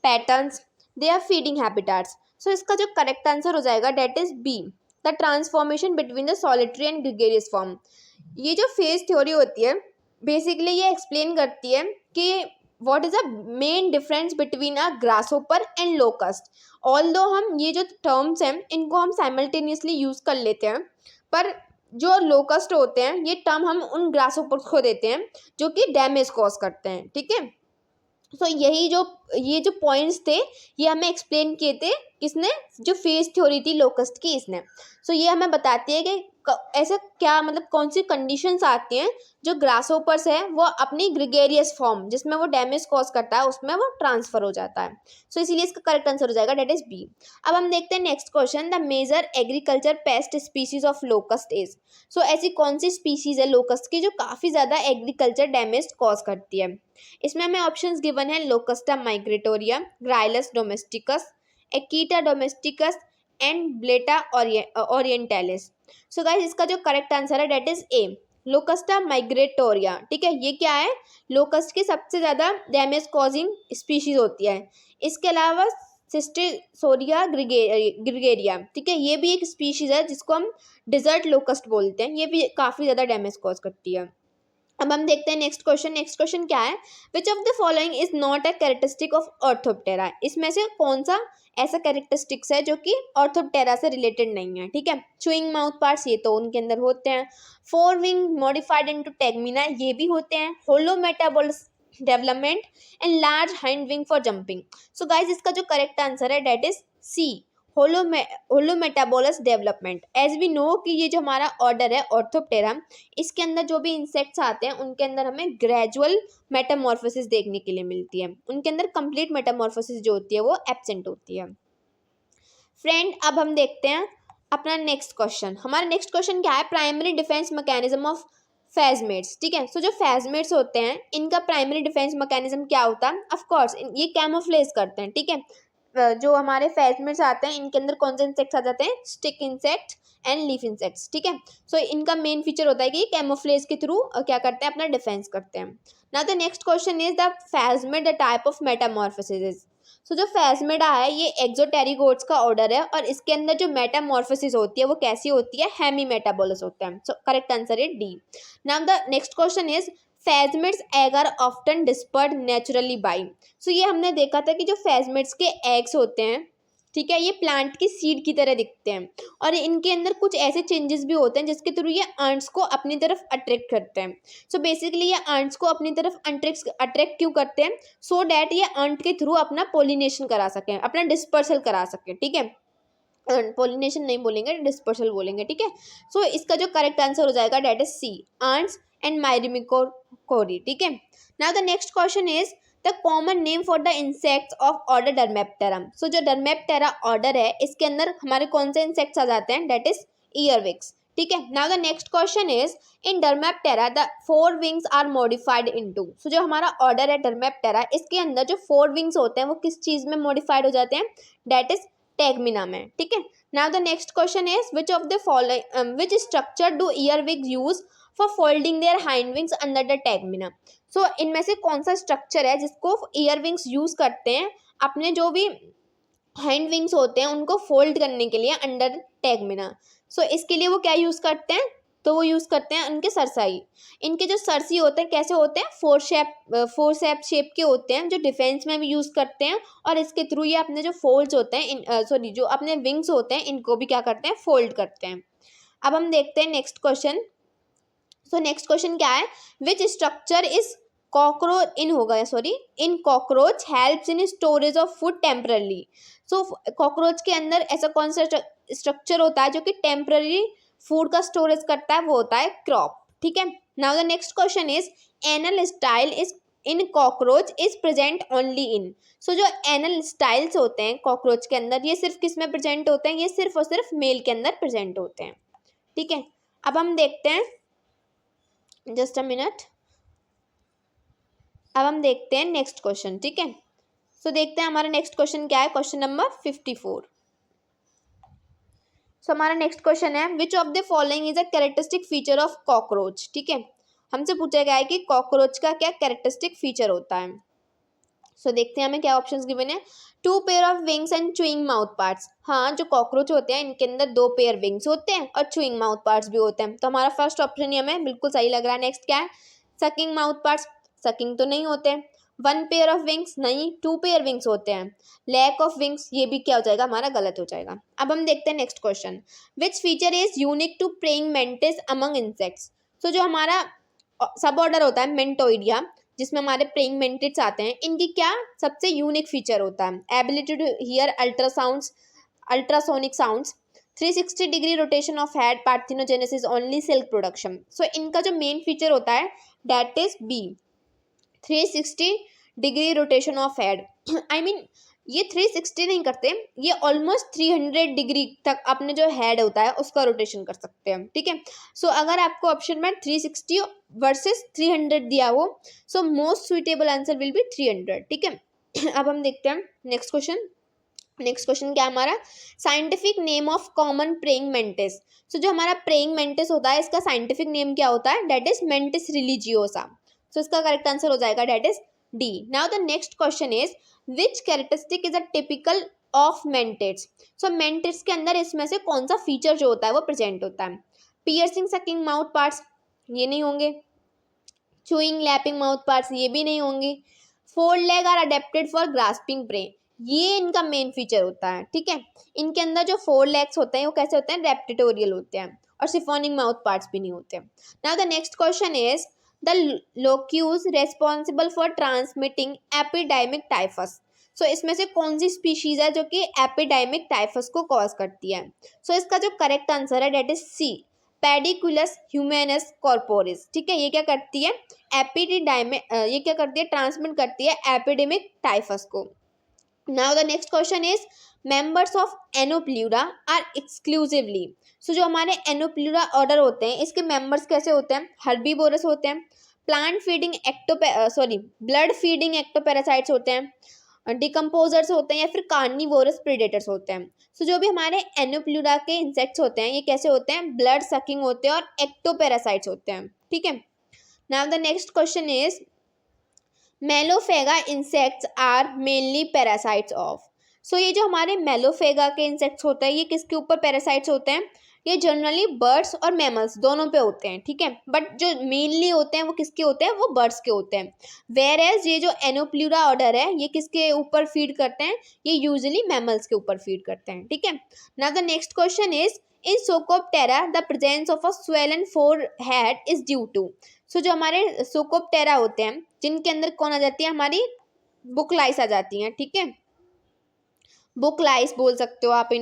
patterns, their feeding habitats. So इसका जो करेक्ट आंसर हो जाएगा that is B, the transformation between the solitary and gregarious form. ये जो फेज थ्योरी होती है बेसिकली ये एक्सप्लेन करती है कि what is the main difference between a grasshopper and locust. Although हम ये जो टर्म्स हैं इनको हम साइमल्टेनियसली यूज़ कर लेते हैं, पर जो लोकस्ट होते हैं ये टर्म हम उन ग्रासहोपर्स को देते हैं जो कि डैमेज कॉज करते हैं, ठीक है। सो यही जो ये जो पॉइंट्स थे ये हमें एक्सप्लेन किए थे किसने? जो फेज थ्योरी थी लोकस्ट की, इसने। सो ये हमें बताती है कि ऐसे क्या, मतलब कौन सी कंडीशंस आती हैं जो ग्रासहोपर्स है वो अपनी ग्रिगेरियस फॉर्म जिसमें वो डैमेज कॉज करता है उसमें वो ट्रांसफर हो जाता है। सो इसीलिए इसका करेक्ट आंसर हो जाएगा डेट इज बी। अब हम देखते हैं next question. The major agriculture pest species of locust is. So ऐसी कौन सी स्पीसीज है लोकस्ट की जो काफ़ी ज़्यादा एग्रीकल्चर डैमेज कॉज करती है? इसमें हमें ऑप्शंस गिवन है Locusta migratoria, Gryllus domesticus, Acheta domesticus and Blatta orientalis. So guys इसका जो करेक्ट आंसर है that is A, Locusta migratoria, ठीक है। ये क्या है? लोकस्ट की सबसे ज़्यादा डैमेज कॉजिंग स्पीशीज होती है। इसके अलावा सिस्टेसोरिया ग्रिगेरिया, ठीक है, ये भी एक स्पीशीज है जिसको हम डिजर्ट लोकस्ट बोलते हैं, ये भी काफ़ी ज़्यादा डैमेज कॉज करती है। अब हम देखते हैं नेक्स्ट क्वेश्चन। नेक्स्ट क्वेश्चन क्या है? Which of the following is not a characteristic of orthoptera. इसमें से कौन सा ऐसा कैरेक्टरिस्टिक्स है जो कि ऑर्थोप्टेरा से रिलेटेड नहीं है, ठीक है। चुइंग माउथ पार्ट्स ये तो उनके अंदर होते हैं, fore wing modified into tegmina ये भी होते हैं, holometabolous development and large hind wing for jumping. So guys इसका जो करेक्ट आंसर है that is C, holometabolous development. As we know कि ये जो हमारा ऑर्डर है ऑर्थोप्टेरा, इसके अंदर जो भी इंसेक्ट्स आते हैं उनके अंदर हमें ग्रेजुअल मेटामॉर्फोसिस देखने के लिए मिलती है, उनके अंदर कंप्लीट मेटामॉर्फोसिस जो होती है वो एब्सेंट होती है। फ्रेंड अब हम देखते हैं अपना नेक्स्ट क्वेश्चन। हमारा नेक्स्ट क्वेश्चन क्या है? प्राइमरी डिफेंस मैकेनिज्म ऑफ फेजमेट्स, ठीक है। सो जो फेजमेट्स होते हैं इनका प्राइमरी डिफेंस मैकेनिज्म क्या होता है? ऑफ कोर्स ये कैमोफ्लेज करते हैं, ठीक है। जो हमारे फेजमेट्स आते हैं इनके अंदर कौन से इंसेक्ट्स आ जाते हैं? Stick insect and leaf insects, ठीक है। सो इनका मेन फीचर होता है कि कैमोफ्लेज के थ्रू क्या करते हैं? अपना डिफेंस करते हैं। Now the next question is the phasmid the type of metamorphosis. So जो फेजमेटा है ये एक्सोटेरिगोट्स का ऑर्डर है और इसके अंदर जो मेटामॉर्फोसिस होती है वो कैसी होती है? हेमी मेटाबोलस होते हैं। So correct answer is D. Now the next question is phasmids egg are often dispersed naturally by. So ये हमने देखा था कि जो फेजमेट्स के एग्स होते हैं, ठीक है, ये प्लांट की सीड की तरह दिखते हैं और इनके अंदर कुछ ऐसे चेंजेस भी होते हैं जिसके थ्रू ये आंट्स को अपनी तरफ अट्रैक्ट करते हैं। सो बेसिकली ये आंट्स को अपनी तरफ अट्रैक्ट क्यों करते हैं? सो डैट ये आंट के थ्रू अपना पोलिनेशन करा सकें, अपना डिस्पर्सल करा सकें, ठीक है। पोलिनेशन नहीं बोलेंगे, डिस्पर्सल बोलेंगे, ठीक है। सो इसका जो करेक्ट आंसर हो जाएगा that is C, ants and myrmecochory, ठीक है। Now the next question is the common name for the insects of order Dermaptera. So जो डर्मेप्टेरा ऑर्डर है इसके अंदर हमारे कौन से इंसेक्ट्स आ जाते हैं, डेट इज ईयरविक्स। ठीक है, now the next question is in Dermaptera the 4 wings are modified into. So जो हमारा ऑर्डर है डर्मेप्टेरा, इसके अंदर जो 4 विंग्स होते हैं वो किस चीज में मॉडिफाइड हो जाते हैं, डेट इज टैगमिना में। ठीक है, now the next question is which of the following which structure do earwigs use for folding their hind wings under the tegmina. So इनमें से कौन सा स्ट्रक्चर है जिसको ईयरविंग्स यूज करते हैं अपने जो भी हैंड विंग्स होते हैं उनको फोल्ड करने के लिए अंडर टैगमिना। सो इसके लिए वो क्या यूज करते हैं, तो वो यूज करते हैं उनके सरसाई। इनके जो सरसी होते हैं कैसे होते हैं, फोर शेप के होते हैं जो डिफेंस में भी यूज करते हैं, और इसके थ्रू ये अपने जो फोल्ड्स होते हैं जो अपने विंग्स होते हैं इनको भी क्या करते हैं, फोल्ड करते हैं। अब हम देखते हैं next question. So next question क्या है, which structure is in cockroach helps in storage of food temporarily. So cockroach के अंदर ऐसा कौन सा स्ट्रक्चर होता है जो कि टेम्पररी फूड का स्टोरेज करता है, वो होता है क्रॉप। ठीक है, now the next question is anal style is in cockroach is present only in. So जो एनल स्टाइल्स होते हैं कॉकरोच के अंदर ये सिर्फ किस में प्रेजेंट होते हैं, ये सिर्फ और सिर्फ मेल के अंदर प्रेजेंट होते हैं। ठीक है, अब हम देखते हैं, जस्ट अ मिनट, अब हम देखते हैं नेक्स्ट क्वेश्चन। ठीक है, सो देखते हैं हमारा नेक्स्ट क्वेश्चन क्या है, क्वेश्चन नंबर 54। सो हमारा नेक्स्ट क्वेश्चन है which of the following is a characteristic feature of cockroach. ठीक है, हमसे पूछा गया है कि कॉकरोच का क्या कैरेक्टरिस्टिक फीचर होता है। सो देखते हैं हमें क्या ऑप्शंस गिवन है, 2 pair of wings and chewing mouth parts. हाँ, जो कॉकरोच होते हैं इनके अंदर 2 पेयर विंग्स होते हैं और चुइंग माउथ पार्ट्स भी होते हैं, तो हमारा फर्स्ट ऑप्शन ही हमें बिल्कुल सही लग रहा है। नेक्स्ट क्या है, सकिंग माउथ पार्ट्स, सकिंग तो नहीं होते हैं। 1 पेयर ऑफ विंग्स, नहीं, 2 पेयर विंग्स होते हैं। लैक ऑफ विंग्स, ये भी क्या हो जाएगा, हमारा गलत हो जाएगा। अब हम देखते हैं next question, which feature is unique to praying mantis among insects. So जो हमारा सब ऑर्डर होता है मेंटोइडिया जिसमें हमारे प्रेइंग मेंटिड्स आते हैं, इनकी क्या सबसे यूनिक फीचर होता है, ability to hear ultrasonic sounds, 360 degree rotation of head, parthenogenesis only, silk production. So इनका जो मेन फीचर होता है that is B, 360 degree rotation of head. I mean ये 360 नहीं करते, ये ऑलमोस्ट 300 डिग्री तक अपने जो हेड होता है उसका रोटेशन कर सकते हैं। ठीक है, सो अगर आपको ऑप्शन में 360 वर्सेस 300 दिया हो, so most suitable answer will B 300। ठीक है, अब हम देखते हैं नेक्स्ट क्वेश्चन। नेक्स्ट क्वेश्चन क्या है हमारा, scientific name of common praying mantis. So जो हमारा प्रेइंग मेंटिस होता है इसका साइंटिफिक नेम क्या होता है, that is Mantis religiosa. So इसका करेक्ट आंसर हो जाएगा that is D. Now the next question is which characteristic is a typical of mantids. So mantids के अंदर इसमें से कौन सा फीचर जो होता है वो प्रेजेंट होता है, पियर्सिंग सकिंग माउथ पार्ट्स, ये नहीं होंगे। चूइंग लैपिंग माउथ पार्ट्स, ये भी नहीं होंगे। Fold leg are adapted for grasping prey, ये इनका मेन फीचर होता है। ठीक है, इनके अंदर जो 4 लेग्स होते हैं वो कैसे होते हैं, रेप्टिटोरियल होते हैं, और सिफोनिंग माउथ पार्ट्स भी नहीं होते। Now the next question is the louse responsible for transmitting epidemic typhus. So इसमें से कौन सी स्पीशीज है जो कि एपिडेमिक टाइफस को कॉज करती है। सो इसका जो करेक्ट आंसर है that is C, Pediculus ह्यूमेनस corporis. ठीक है, ये क्या करती है, ये क्या करती है, ट्रांसमिट करती है एपिडेमिक टाइफस को। Now the next question is members of Anoplura are exclusively. So जो हमारे एनोप्ल्यूरा ऑर्डर होते हैं इसके मेंबर्स कैसे होते हैं, हर्बीवोरस होते हैं, plant feeding blood feeding ectoparasites होते हैं, डिकम्पोजर्स होते हैं, या फिर कार्निवोरस प्रेडेटर्स होते हैं। सो जो भी हमारे एनोप्ल्यूरा के इंसेक्ट्स होते हैं ये कैसे होते हैं, ब्लड सकिंग होते हैं और एक्टोपैरासाइट्स होते हैं। ठीक है, now the next question is Mallophaga insects are mainly parasites of. So ये जो हमारे मेलोफेगा के इंसेक्ट्स होते हैं ये किसके ऊपर पैरासाइट्स होते हैं, ये जनरली बर्ड्स और मैमल्स दोनों पे होते हैं। ठीक है, बट जो मेनली होते हैं वो किसके होते हैं, वो बर्ड्स के होते हैं। वेयर एज ये जो एनोप्ल्यूरा ऑर्डर है ये किसके ऊपर फीड करते हैं, ये यूजुअली मैमल्स के ऊपर फीड करते हैं। ठीक है, now the next question is in Psocoptera the presence of a swollen forehead is due to. So जो हमारे सोकोप्टेरा होते हैं जिनके अंदर कौन आ जाती है, हमारी बुकलाइस आ जाती हैं। ठीक है, बुकलाइस बोल सकते हो आप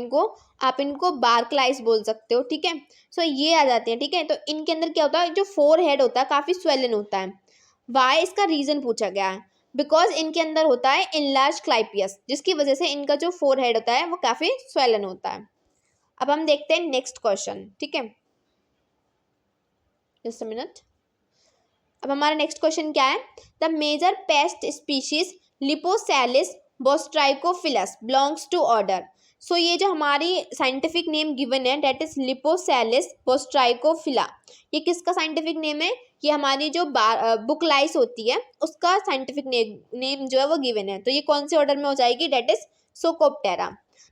इनको बार्कलाइस बोल सकते हो। ठीक है, सो ये आ जाती है। ठीक है, तो इनके अंदर क्या होता है, जो 4 हेड होता है काफ़ी स्वेलन होता है। वाई, इसका रीज़न पूछा गया है। बिकॉज इनके अंदर होता है इनलार्ज क्लाइपियस, जिसकी वजह से इनका जो फोरहेड होता है वो काफी स्वेलन होता है। अब हम देखते हैं नेक्स्ट क्वेश्चन, ठीक है, जस्ट अ मिनट। अब हमारा नेक्स्ट क्वेश्चन क्या है, the major pest species Liposcelis bostrychophilus belongs to order. So ये जो हमारी साइंटिफिक नेम गिवन है डेट इज लिपोसैलिस बोस्ट्राइकोफिला, ये किसका साइंटिफिक नेम है, ये हमारी जो बुक लाइस होती है उसका साइंटिफिक नेम जो है वो गिवन है। तो ये कौन से ऑर्डर में हो जाएगी, that is Psocoptera.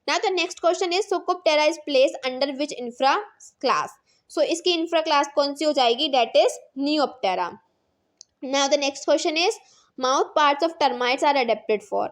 Now the next question is Psocoptera is place under which infra class. So इसकी इंफ्रा क्लास कौन सी हो जाएगी, that is Neoptera. Now the next question is mouth parts of termites are adapted for.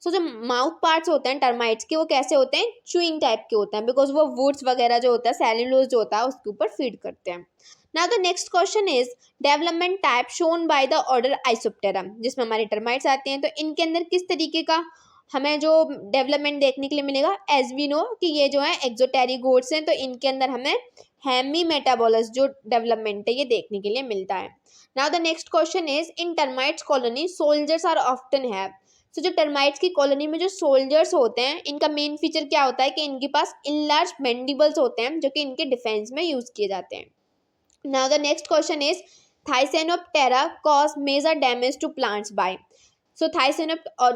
So जो mouth parts होते हैं termites के वो कैसे होते हैं, चुइंग टाइप के होते हैं, बिकॉज वो वुड्स वगैरह जो होता है सेल्यूलोज जो होता है उसके ऊपर फीड करते हैं। Now the next question is development type shown by the order Isoptera, जिसमें हमारे टर्माइट्स आते हैं। तो इनके अंदर किस तरीके का हमें जो डेवलपमेंट देखने के लिए मिलेगा, एज वी नो कि ये जो है एक्सोटेरिगोट्स हैं, तो इनके अंदर हमें हेमी मेटाबोलस जो डेवलपमेंट है ये देखने के लिए मिलता है। Now the next question is in termites colony soldiers are often have. So जो termites की कॉलोनी में जो सोल्जर्स होते हैं इनका मेन फीचर क्या होता है कि इनके पास इनलार्ज मैंडिबल्स होते हैं जो कि इनके डिफेंस में यूज किए जाते हैं। Now the next question is Thysanoptera cause major damage to plants by. सो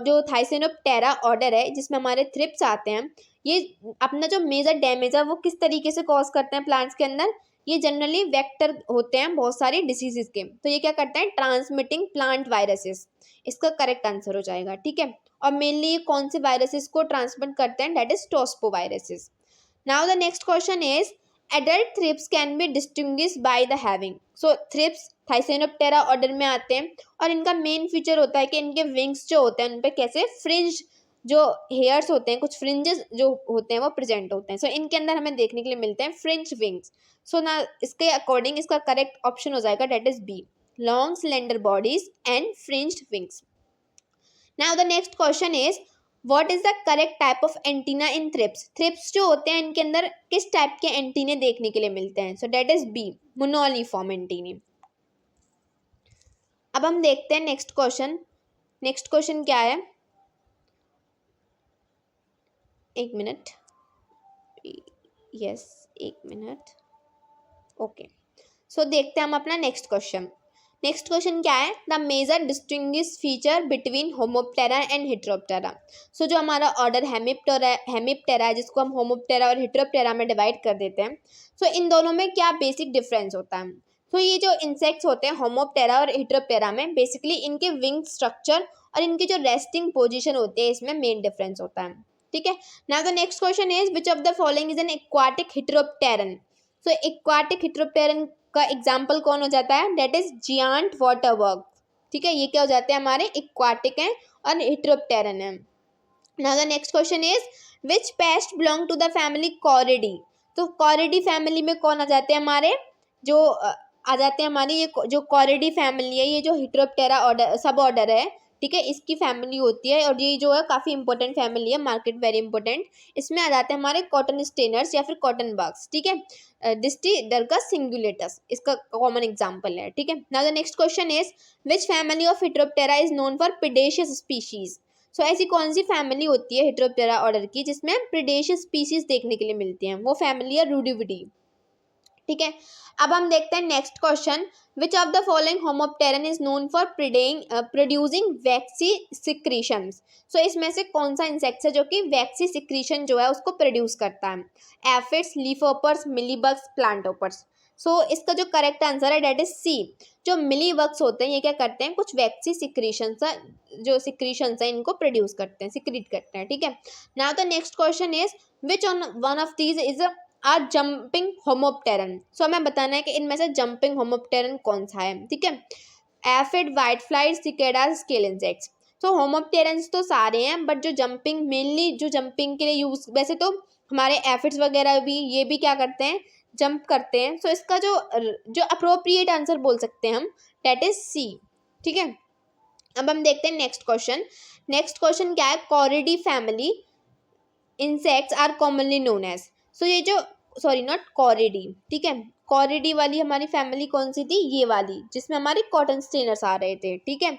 जो थाइसेनोप्टेरा ऑर्डर है जिसमें हमारे थ्रिप्स आते हैं, ये अपना जो मेजर डैमेज है वो किस तरीके से कॉज करते हैं प्लांट्स के अंदर, ये जनरली वेक्टर होते हैं बहुत सारी डिसीजेस के। तो ये क्या करते हैं, ट्रांसमिटिंग प्लांट वायरसेस, इसका करेक्ट आंसर हो जाएगा, ठीक है। और मेनली ये कौन से वायरसेस को ट्रांसमिट करते हैं, that is tospoviruses. Now the next question is adult thrips can be distinguish by the having. So thrips Thysanoptera order में आते हैं और इनका मेन फीचर होता है कि इनके विंग्स जो होते हैं उन पे कैसे फ्रिंज जो हेयर्स होते हैं, कुछ फ्रिंजेस जो होते हैं वो प्रेजेंट होते हैं। सो इनके अंदर हमें देखने के लिए मिलते हैं फ्रिंज विंग्स। सो ना इसके अकॉर्डिंग इसका करेक्ट ऑप्शन हो जाएगा that is B, long slender bodies and fringed wings. Now the next question is what is the correct type of antenna in thrips. Thrips जो होते हैं इनके अंदर किस टाइप के एंटीने देखने के लिए मिलते हैं, सो डेट इज बी, मोनोलिफॉर्म एंटीने। अब हम देखते हैं नेक्स्ट क्वेश्चन। नेक्स्ट क्वेश्चन क्या है, एक मिनट, यस एक मिनट, ओके। सो देखते हैं हम अपना नेक्स्ट क्वेश्चन। नेक्स्ट क्वेश्चन क्या है, the major distinguish feature between Homoptera and Heteroptera. So जो हमारा ऑर्डर हेमिप्टेरा है जिसको हम होमोप्टेरा और हेटेरोप्टेरा में डिवाइड कर देते हैं, सो इन दोनों में क्या बेसिक डिफरेंस होता है। तो ये जो इंसेक्ट्स होते हैं होमोप्टेरा और हेटेरोप्टेरा में बेसिकली इनके विंग स्ट्रक्चर और इनकी जो रेस्टिंग पोजीशन होती है इसमें मेन डिफरेंस होता है, ठीक है। Now the next question is which of the following is an aquatic heteropteran. So aquatic heteropteran का एग्जाम्पल कौन हो जाता है, that is giant water work, ठीक है। ये क्या हो जाते हैं, हमारे एक्वाटिक हैं और हेटेरोप्टेरन है। Now the next question is which pest belong to the family Coreidae. तो कॉरिडी फैमिली में कौन आ जाते हैं, हमारे जो आ जाते हैं हमारी ये जो कॉरिडी फैमिली है, ये जो हेटेरोप्टेरा ऑर्डर सब ऑर्डर है, ठीक है, इसकी फैमिली होती है। और ये जो है काफ़ी इंपॉर्टेंट फैमिली है, मार्केट वेरी इंपॉर्टेंट। इसमें आ जाते हैं हमारे कॉटन स्टेनर्स या फिर कॉटन बग्स, ठीक है। डिस्टिडरकस सिंगुलेटस इसका कॉमन एग्जांपल है, ठीक है। Now the next question is which family of Heteroptera is known for predacious species. So ऐसी कौन सी फैमिली होती है हेटेरोप्टेरा ऑर्डर की जिसमें प्रीडेशियस स्पीशीज देखने के लिए मिलती हैं, वो फैमिली है रूडिविडी, ठीक है। अब हम देखते हैं next question, which of the following homopteran is known for producing waxy secretions. So इसमें से कौन सा इंसेक्ट है जो कि वैक्सी सिक्रीशन जो है उसको प्रोड्यूस करता है, एफिड्स, लीफोपर्स, मिलीबग्स, प्लांटोपर्स। सो इसका जो करेक्ट आंसर है डेट इज सी, जो मिलीबग्स होते हैं ये क्या करते हैं, कुछ वैक्सी सिक्रीशंस जो सिक्रीशंस है इनको प्रोड्यूस करते हैं, सिक्रीट करते हैं, ठीक है। Now the next question is which one of these is are jumping homopteran. So हमें बताना है कि इनमें से जंपिंग होमोप्टेरन कौन सा है, ठीक है। Aphid, white flies, cicadas, scale insects. तो होमोप्टेरन्स तो सारे हैं बट जो जंपिंग मेनली जो जंपिंग के लिए यूज, वैसे तो हमारे एफिड्स वगैरह भी ये भी क्या करते हैं, जंप करते हैं। सो इसका जो अप्रोप्रिएट आंसर बोल सकते हैं हम डेट इज सी, ठीक है। अब हम देखते हैं नेक्स्ट क्वेश्चन। नेक्स्ट क्वेश्चन क्या है, Coreidae family insects are commonly known as. So ये जो सॉरी नॉट कॉरिडी, ठीक है, कॉरिडी वाली हमारी फैमिली कौन सी थी, ये वाली जिसमें हमारे कॉटन स्टेनर्स आ रहे थे, ठीक है।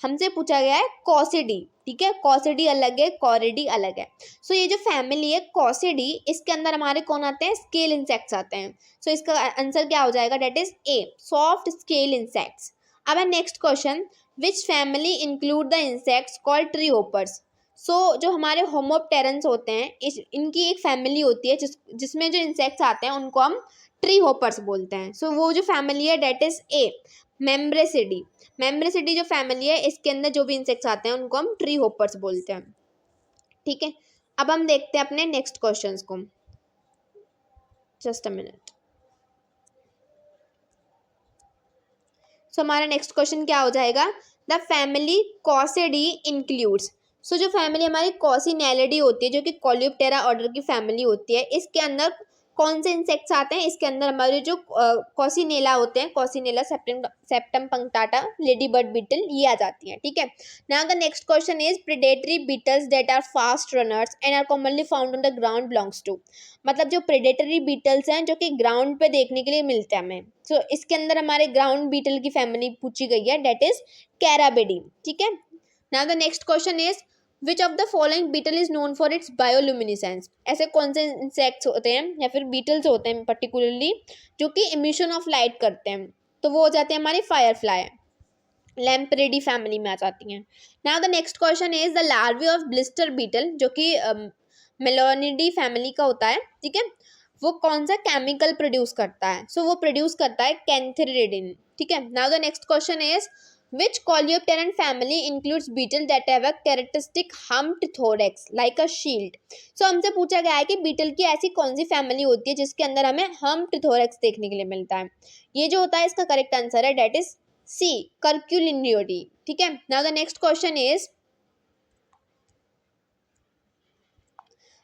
हमसे पूछा गया है कॉसिडी, ठीक है, कॉसिडी अलग है, कॉरिडी अलग है। सो ये जो फैमिली है कॉसिडी, इसके अंदर हमारे कौन आते हैं, स्केल इंसेक्ट्स आते हैं। सो इसका आंसर क्या हो जाएगा, that is A, soft scale insects. अब है next question, which family include the insects called tree hoppers. So जो हमारे होमोप्टेरन्स होते हैं, इनकी एक फैमिली होती है जिसमें जो इंसेक्ट्स आते हैं उनको हम ट्री होपर्स बोलते हैं। सो वो जो फैमिली है डेट इज ए, मेम्ब्रेसिडी। मेम्ब्रेसिडी जो फैमिली है, इसके अंदर जो भी इंसेक्ट्स आते हैं उनको हम ट्री होपर्स बोलते हैं, ठीक है। अब हम देखते हैं अपने नेक्स्ट क्वेश्चंस को, जस्ट अ मिनट। सो हमारा नेक्स्ट क्वेश्चन क्या हो जाएगा, द फैमिली कॉसिडी इंक्लूड्स। सो जो फैमिली हमारी कॉसिनेलिडी होती है, जो कि कोलियोप्टेरा ऑर्डर की फैमिली होती है, इसके अंदर कौन से इंसेक्ट्स आते हैं, इसके अंदर हमारे जो कॉसिनेला होते हैं, Coccinella, septempunctata, ladybird beetle, ये आ जाती हैं, ठीक है। Now the next question is predatory beetles that are fast runners and are commonly found on the ground belongs to. मतलब जो प्रेडेटरी बीटल्स हैं जो कि ग्राउंड पे देखने के लिए मिलते हैं हमें। सो इसके अंदर हमारे ग्राउंड बीटल की फैमिली पूछी गई है, डेट इज कैराबिडी, ठीक है। Now the next question is which of the following beetle is known for its bioluminescence. ऐसे कौन से इंसेक्ट्स होते हैं या फिर बीटल्स होते हैं पर्टिकुलरली जो कि इमिशन ऑफ लाइट करते हैं, तो वो हो जाते हैं हमारे फायरफ्लाई, लैम्प्रेडी फैमिली में आ जाती हैं। Now the next question is the larvae of blister beetle, जो कि मेलोनिडी फैमिली का होता है, ठीक है, वो कौन सा केमिकल प्रोड्यूस करता है। सो वो प्रोड्यूस करता है कैंथेरिडिन, ठीक है। Now the next question is which coleopteran family includes beetle that have a characteristic humped thorax like a shield। so हमसे पूछा गया है कि बीटल की ऐसी कौन सी फैमिली होती है जिसके अंदर हमें humped thorax देखने के लिए मिलता है। ये जो होता है इसका करेक्ट आंसर है डेट इज सी, कर्क्यूलिनियोडी, ठीक है। Now the next question is,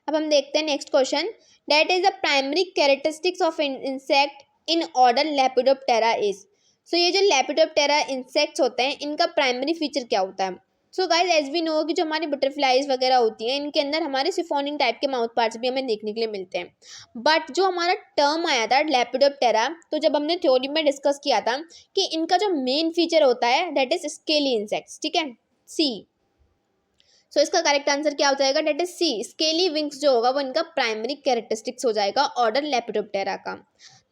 अब हम देखते हैं next question, that is the primary characteristics of insect in order lepidoptera is. So ये जो लेपिडोप्टेरा इंसेक्ट्स होते हैं इनका प्राइमरी फीचर क्या होता है। So guys as we know कि जो हमारी बटरफ्लाइज वगैरह होती हैं इनके अंदर हमारे सिफोनिंग टाइप के माउथ पार्ट्स भी हमें देखने के लिए मिलते हैं। बट जो हमारा टर्म आया था लेपिडोप्टेरा, तो जब हमने थ्योरी में डिस्कस किया था कि इनका जो मेन फीचर होता है डेट इज स्केली इंसेक्ट्स, ठीक है, सी। सो इसका करेक्ट आंसर क्या हो जाएगा, that is C, scaly wings जो होगा वो इनका प्राइमरी कैरेक्टरिस्टिक्स हो जाएगा ऑर्डर लेपिडोप्टेरा का।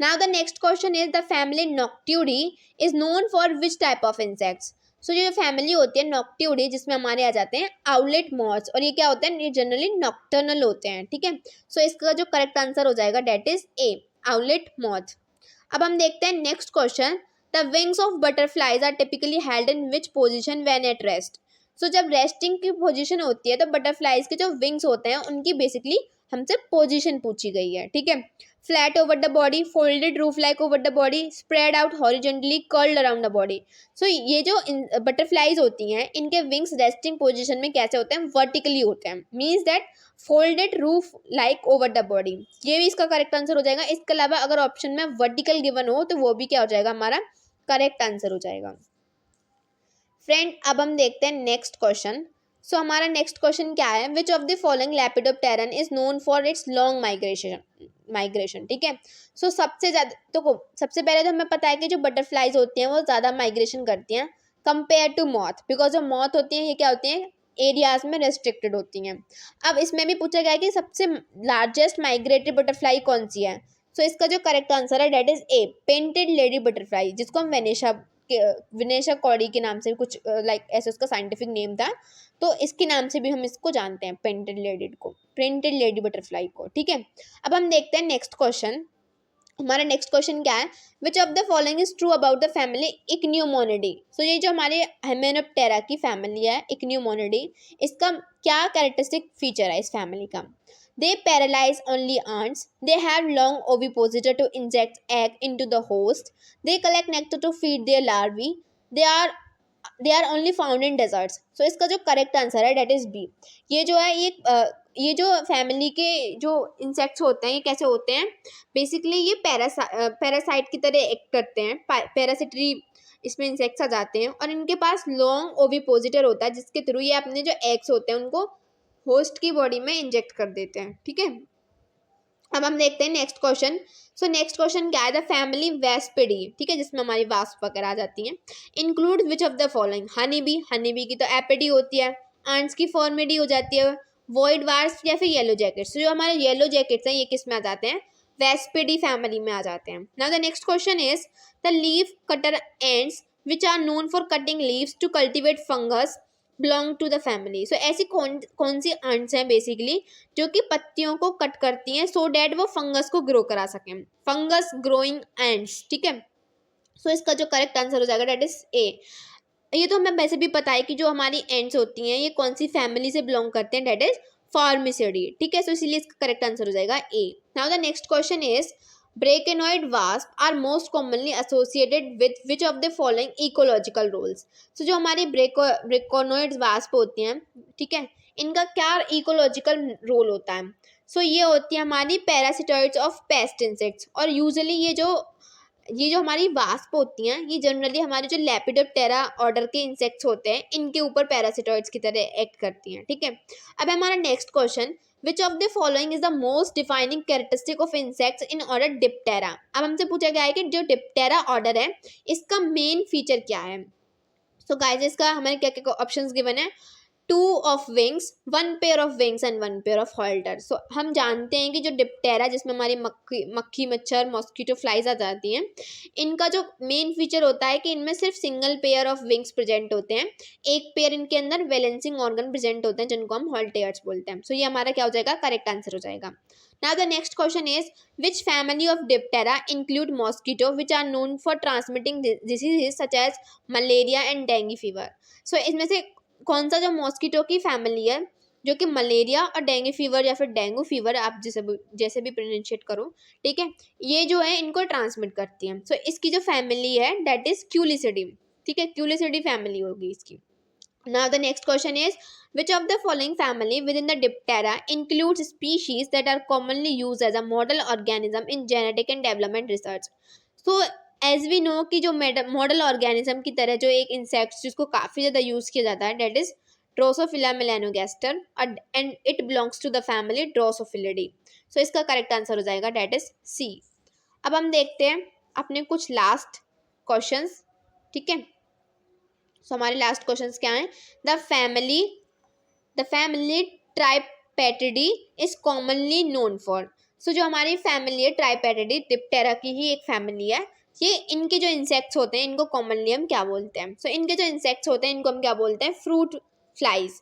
Now the next question is the family noctuidae is known for which type of insects. So जो फैमिली होती है नॉक्ट्यूडी, जिसमें हमारे आ जाते हैं आउलेट मॉथ्स, और ये क्या होते हैं, ये जनरली नॉक्टर्नल होते हैं, ठीक है। सो इसका जो करेक्ट आंसर हो जाएगा that is A, owlet moth. अब हम देखते हैं next question, the wings of butterflies are typically held in which position when at rest. So जब रेस्टिंग की पोजीशन होती है तो बटरफ्लाइज के जो विंग्स होते हैं उनकी बेसिकली हमसे पोजीशन पूछी गई है, ठीक है। Flat over the body, folded roof like over the body, spread out horizontally, curled around the body. So ये जो बटरफ्लाइज होती हैं इनके विंग्स रेस्टिंग पोजीशन में कैसे होते हैं, वर्टिकली होते हैं, means that folded roof like over the body. ये भी इसका करेक्ट आंसर हो जाएगा। इसके अलावा अगर ऑप्शन में वर्टिकल गिवन हो तो वो भी क्या हो जाएगा, हमारा करेक्ट आंसर हो जाएगा। फ्रेंड अब हम देखते हैं नेक्स्ट क्वेश्चन। सो हमारा नेक्स्ट क्वेश्चन क्या है, which of the following lepidopteran is known for it's long migration, ठीक है। सो सबसे ज़्यादा तो सबसे पहले तो हमें पता है कि जो बटरफ्लाइज होती हैं वो ज़्यादा माइग्रेशन करती हैं कंपेयर टू मॉथ, बिकॉज जो मॉथ होती हैं ये क्या होती हैं, एरियाज में रेस्ट्रिक्टेड होती हैं। अब इसमें भी पूछा गया है कि सबसे लार्जेस्ट माइग्रेटरी बटरफ्लाई कौन सी है। सो इसका जो करेक्ट आंसर है that is A, painted lady butterfly, जिसको हम विनेशा कॉडी के नाम से कुछ लाइक ऐसे उसका साइंटिफिक नेम था, तो इसके नाम से भी हम इसको जानते हैं, पेंटेड लेडी बटरफ्लाई को, ठीक है। अब हम देखते हैं नेक्स्ट क्वेश्चन। हमारा नेक्स्ट क्वेश्चन क्या है, which of the following is true about the family ichneumonidae. So ये जो हमारे हेमेनोप्टेरा की फैमिली है इक्नियोमोनिडी, इसका क्या कैरेक्टरिस्टिक फीचर है इस फैमिली का। They paralyze only ants. They have long ovipositor to inject egg into the host. They collect nectar to feed their larvae. They are only found in deserts. So इसका जो correct answer है that is B. ये जो है ये जो family के जो इंसेक्ट्स होते हैं ये कैसे होते हैं, बेसिकली ये पैरासाइट की तरह एक्ट करते हैं, पैरासिटरी इसमें इंसेक्ट्स आ जाते हैं, और इनके पास लॉन्ग ओविपोजिटर होता है जिसके थ्रू ये अपने जो एग्स होते हैं उनको होस्ट की बॉडी में इंजेक्ट कर देते हैं, ठीक है। अब हम देखते हैं next question. So next question क्या है, द फैमिली वेस्पिडी, ठीक है, जिसमें हमारी वास्प वगैरह आ जाती हैं। Include which of the following, honey bee की तो एपिडी होती है, आंट्स की फॉर्मिडी हो जाती है, वॉइड वार्स या फिर येलो जैकेट्स। जो हमारे येलो जैकेट्स हैं ये किस में आ जाते हैं, वेस्पिडी फैमिली में आ जाते हैं। Now the next question is the leaf cutter ants which are known for cutting leaves to cultivate fungus belong to the family. So ऐसी कौन सी आंट्स हैं बेसिकली जो कि पत्तियों को कट करती हैं सो डैट वो फंगस को ग्रो करा सकें, फंगस ग्रोइंग एंड्स, ठीक है। सो इसका जो करेक्ट आंसर हो जाएगा डेट इज ए। ये तो हमें वैसे भी पता है कि जो हमारी एंड्स होती हैं ये कौन सी फैमिली से बिलोंग करते हैं, डेट इज फॉर्मिसिडी, ठीक है। सो इसीलिए इसका करेक्ट आंसर हो जाएगा A. Now the next question is braconid wasp are most commonly associated with which of the following ecological roles. So जो हमारी ब्रेकोनॉइड वास्प होती हैं, ठीक है, इनका क्या इकोलॉजिकल रोल होता है। सो ये होती है हमारी पैरासिटॉइड्स ऑफ पेस्ट इंसेक्ट्स, और यूजुअली ये जो हमारी वास्प होती हैं ये जनरली हमारे जो लेपिडोप्टेरा ऑर्डर के इंसेक्ट्स होते हैं इनके ऊपर पैरासिटॉइड्स की तरह एक्ट करती हैं, ठीक है। अब हमारा next question, which of the following is the most defining characteristic of insects in order Diptera. अब हमसे पूछा गया है कि जो डिप्टेरा ऑर्डर है इसका मेन फीचर क्या है। सो गाइस इसका हमारे क्या क्या ऑप्शंस गिवन है, 2 of wings, 1 pair of wings and 1 pair of halter। सो हम जानते हैं कि जो डिप्टेरा जिसमें हमारी मक्खी मच्छर मॉस्किटो फ्लाइज आ जाती हैं, इनका जो मेन फीचर होता है कि इनमें सिर्फ single pair of wings present होते हैं, एक पेयर इनके अंदर बैलेंसिंग ऑर्गन प्रेजेंट होते हैं जिनको हम हॉल्टेयर्स बोलते हैं। सो ये हमारा क्या हो जाएगा, करेक्ट आंसर हो जाएगा। Now the next question is which family of Diptera include mosquito which are known for transmitting diseases such as malaria and dengue fever। So इसमें से कौन सा जो मॉस्किटो की फैमिली है जो कि मलेरिया और डेंगू फीवर या फिर डेंगू फीवर आप जैसे भी प्रोनाउंशिएट करो, ठीक है, ये जो है इनको ट्रांसमिट करती है। सो इसकी जो फैमिली है दैट इज क्यूलिसिडी, ठीक है, क्यूलिसिडी फैमिली होगी इसकी। Now the next question is which of the following family within the Diptera includes species that are commonly used as a model organism in genetic and development research। So as we know कि जो model organism की तरह जो एक insect जिसको काफ़ी ज़्यादा use किया जाता है that is drosophila melanogaster and it belongs to the family drosophilidae. So इसका करेक्ट आंसर हो जाएगा डेट इज सी। अब हम देखते हैं अपने कुछ लास्ट क्वेश्चंस, ठीक है। सो हमारे लास्ट क्वेश्चंस क्या हैं, the family trypetidae is commonly known for. So जो हमारी फैमिली है ट्राइपेटिडी डिप्टेरा की ही एक फैमिली है, ये इनके जो इंसेक्ट्स होते हैं इनको कॉमनली हम क्या बोलते हैं। सो इनके जो इंसेक्ट्स होते हैं इनको हम क्या बोलते हैं, फ्रूट फ्लाइज,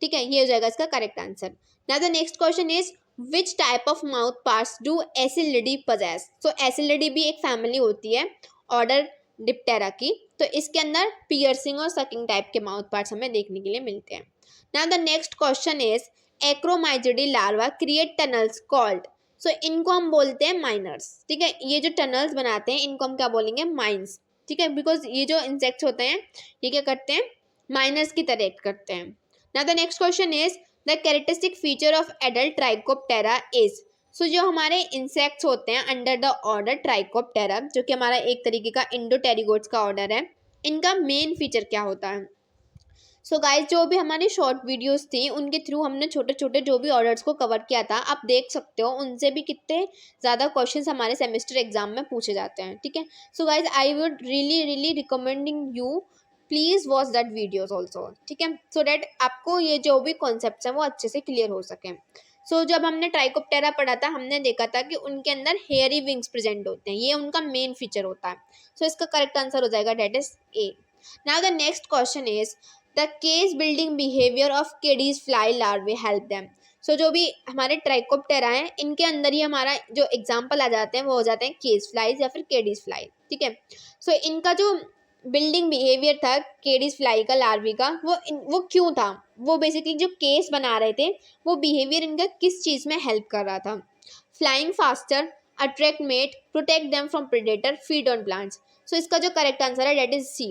ठीक है, ये हो जाएगा इसका correct answer. Now the next question is which type of mouth parts do asilidae possess. So asilidae भी एक फैमिली होती है ऑर्डर डिप्टेरा की, तो इसके अंदर पियर्सिंग और सकिंग टाइप के माउथ पार्ट्स हमें देखने के लिए मिलते हैं। Now the next question is agromyzidae larvae create tunnels called. So इनको हम बोलते हैं माइनर्स, ठीक है, ये जो टनल्स बनाते हैं इनको हम क्या बोलेंगे, माइन्स, ठीक है, बिकॉज ये जो इंसेक्ट्स होते हैं ये क्या करते हैं, माइनर्स की तरह एक्ट करते हैं। Now the next question is the characteristic feature of adult trichoptera is. So जो हमारे इंसेक्ट्स होते हैं अंडर द ऑर्डर ट्राइकोप्टेरा जो कि हमारा एक तरीके का इंडोटेरिगोट्स का ऑर्डर है, इनका मेन फीचर क्या होता है। सो गाइज जो भी हमारी शॉर्ट वीडियोस थी उनके थ्रू हमने छोटे छोटे जो भी ऑर्डर्स को कवर किया था, आप देख सकते हो उनसे भी कितने ज़्यादा क्वेश्चंस हमारे सेमेस्टर एग्जाम में पूछे जाते हैं, ठीक है। So guys I would really recommending you please watch that videos also, ठीक है, सो डैट आपको ये जो भी कॉन्सेप्ट हैं वो अच्छे से क्लियर हो सकें। सो जब हमने ट्राइकोप्टेरा पढ़ा था हमने देखा था कि उनके अंदर हेयरी विंग्स प्रेजेंट होते हैं, ये उनका मेन फीचर होता है। सो इसका करेक्ट आंसर हो जाएगा that is A. Now the next question is the case building behaviour of caddis fly larvae help them. So जो भी हमारे ट्राइकोप्टेरा हैं इनके अंदर ही हमारा जो एग्जाम्पल आ जाते हैं वो हो जाते हैं केस फ्लाइज या फिर केडीज फ्लाई, ठीक है। सो इनका जो बिल्डिंग बिहेवियर था केडीज फ्लाई का लार्वी का वो क्यों था, वो बेसिकली जो केस बना रहे थे वो बिहेवियर इनका किस चीज़ में हेल्प कर रहा था, flying faster, attract mate, protect them from predator, feed on plants. So इसका जो करेक्ट आंसर है डेट इज सी।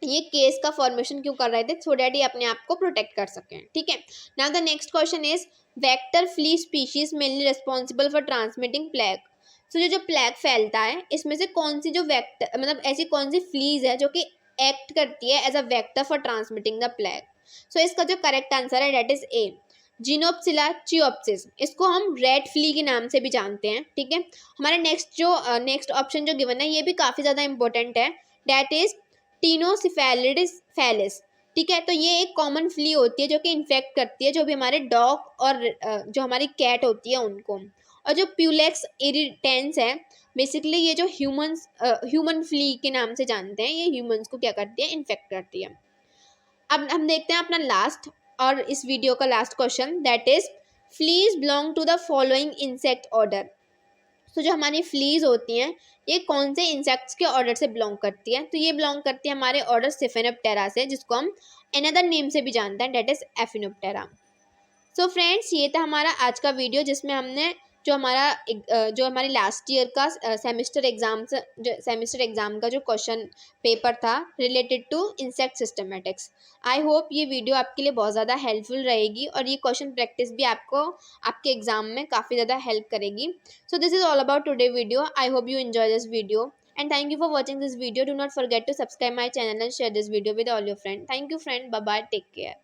ये केस का फॉर्मेशन क्यों कर रहे थे, सो डैट ये अपने आप को प्रोटेक्ट कर सकें, ठीक है। Now the next question is vector flea species mainly responsible for transmitting plague. So जो प्लेग फैलता है इसमें से कौन सी जो वेक्टर मतलब ऐसी कौन सी फ्लीज है जो कि एक्ट करती है as a vector for transmitting the plague. So इसका जो करेक्ट आंसर है that is A, xenopsylla cheopis, इसको हम रेड फ्ली के नाम से भी जानते हैं, ठीक है। हमारा नेक्स्ट ऑप्शन जो गिवन है ये भी काफ़ी ज़्यादा इंपॉर्टेंट है, डैट इज टीनोसिफेलिडिस फेलिस, ठीक है। तो ये एक कॉमन फ्ली होती है जो कि इन्फेक्ट करती है जो भी हमारे डॉग और जो हमारी कैट होती है उनको। और जो प्यूलेक्स इरिटेंस है, बेसिकली ये जो ह्यूमन फ्ली के नाम से जानते हैं, ये ह्यूमंस को क्या करती है, इन्फेक्ट करती है। अब हम देखते हैं अपना लास्ट और इस वीडियो का last question, that is fleas belong to the following insect order. तो जो हमारी फ्लीज होती हैं ये कौन से इंसेक्ट्स के ऑर्डर से बिलोंग करती है, तो ये बिलोंग करती है हमारे ऑर्डर सिफेनोप्टेरा से, जिसको हम अनदर नेम से भी जानते हैं, दैट इज एफिनोप्टेरा। सो फ्रेंड्स, ये था हमारा आज का वीडियो जिसमें हमने जो हमारी लास्ट ईयर का सेमिस्टर एग्जाम का जो क्वेश्चन पेपर था related to insect systematics. I hope ये वीडियो आपके लिए बहुत ज़्यादा हेल्पफुल रहेगी और ये क्वेश्चन प्रैक्टिस भी आपको आपके एग्जाम में काफ़ी ज़्यादा हेल्प करेगी। So this is all about today video. I hope you enjoy this video and thank you for watching this video. Do not forget to subscribe my channel and share this video with all your friends. Thank you friend. Bye bye. Take care.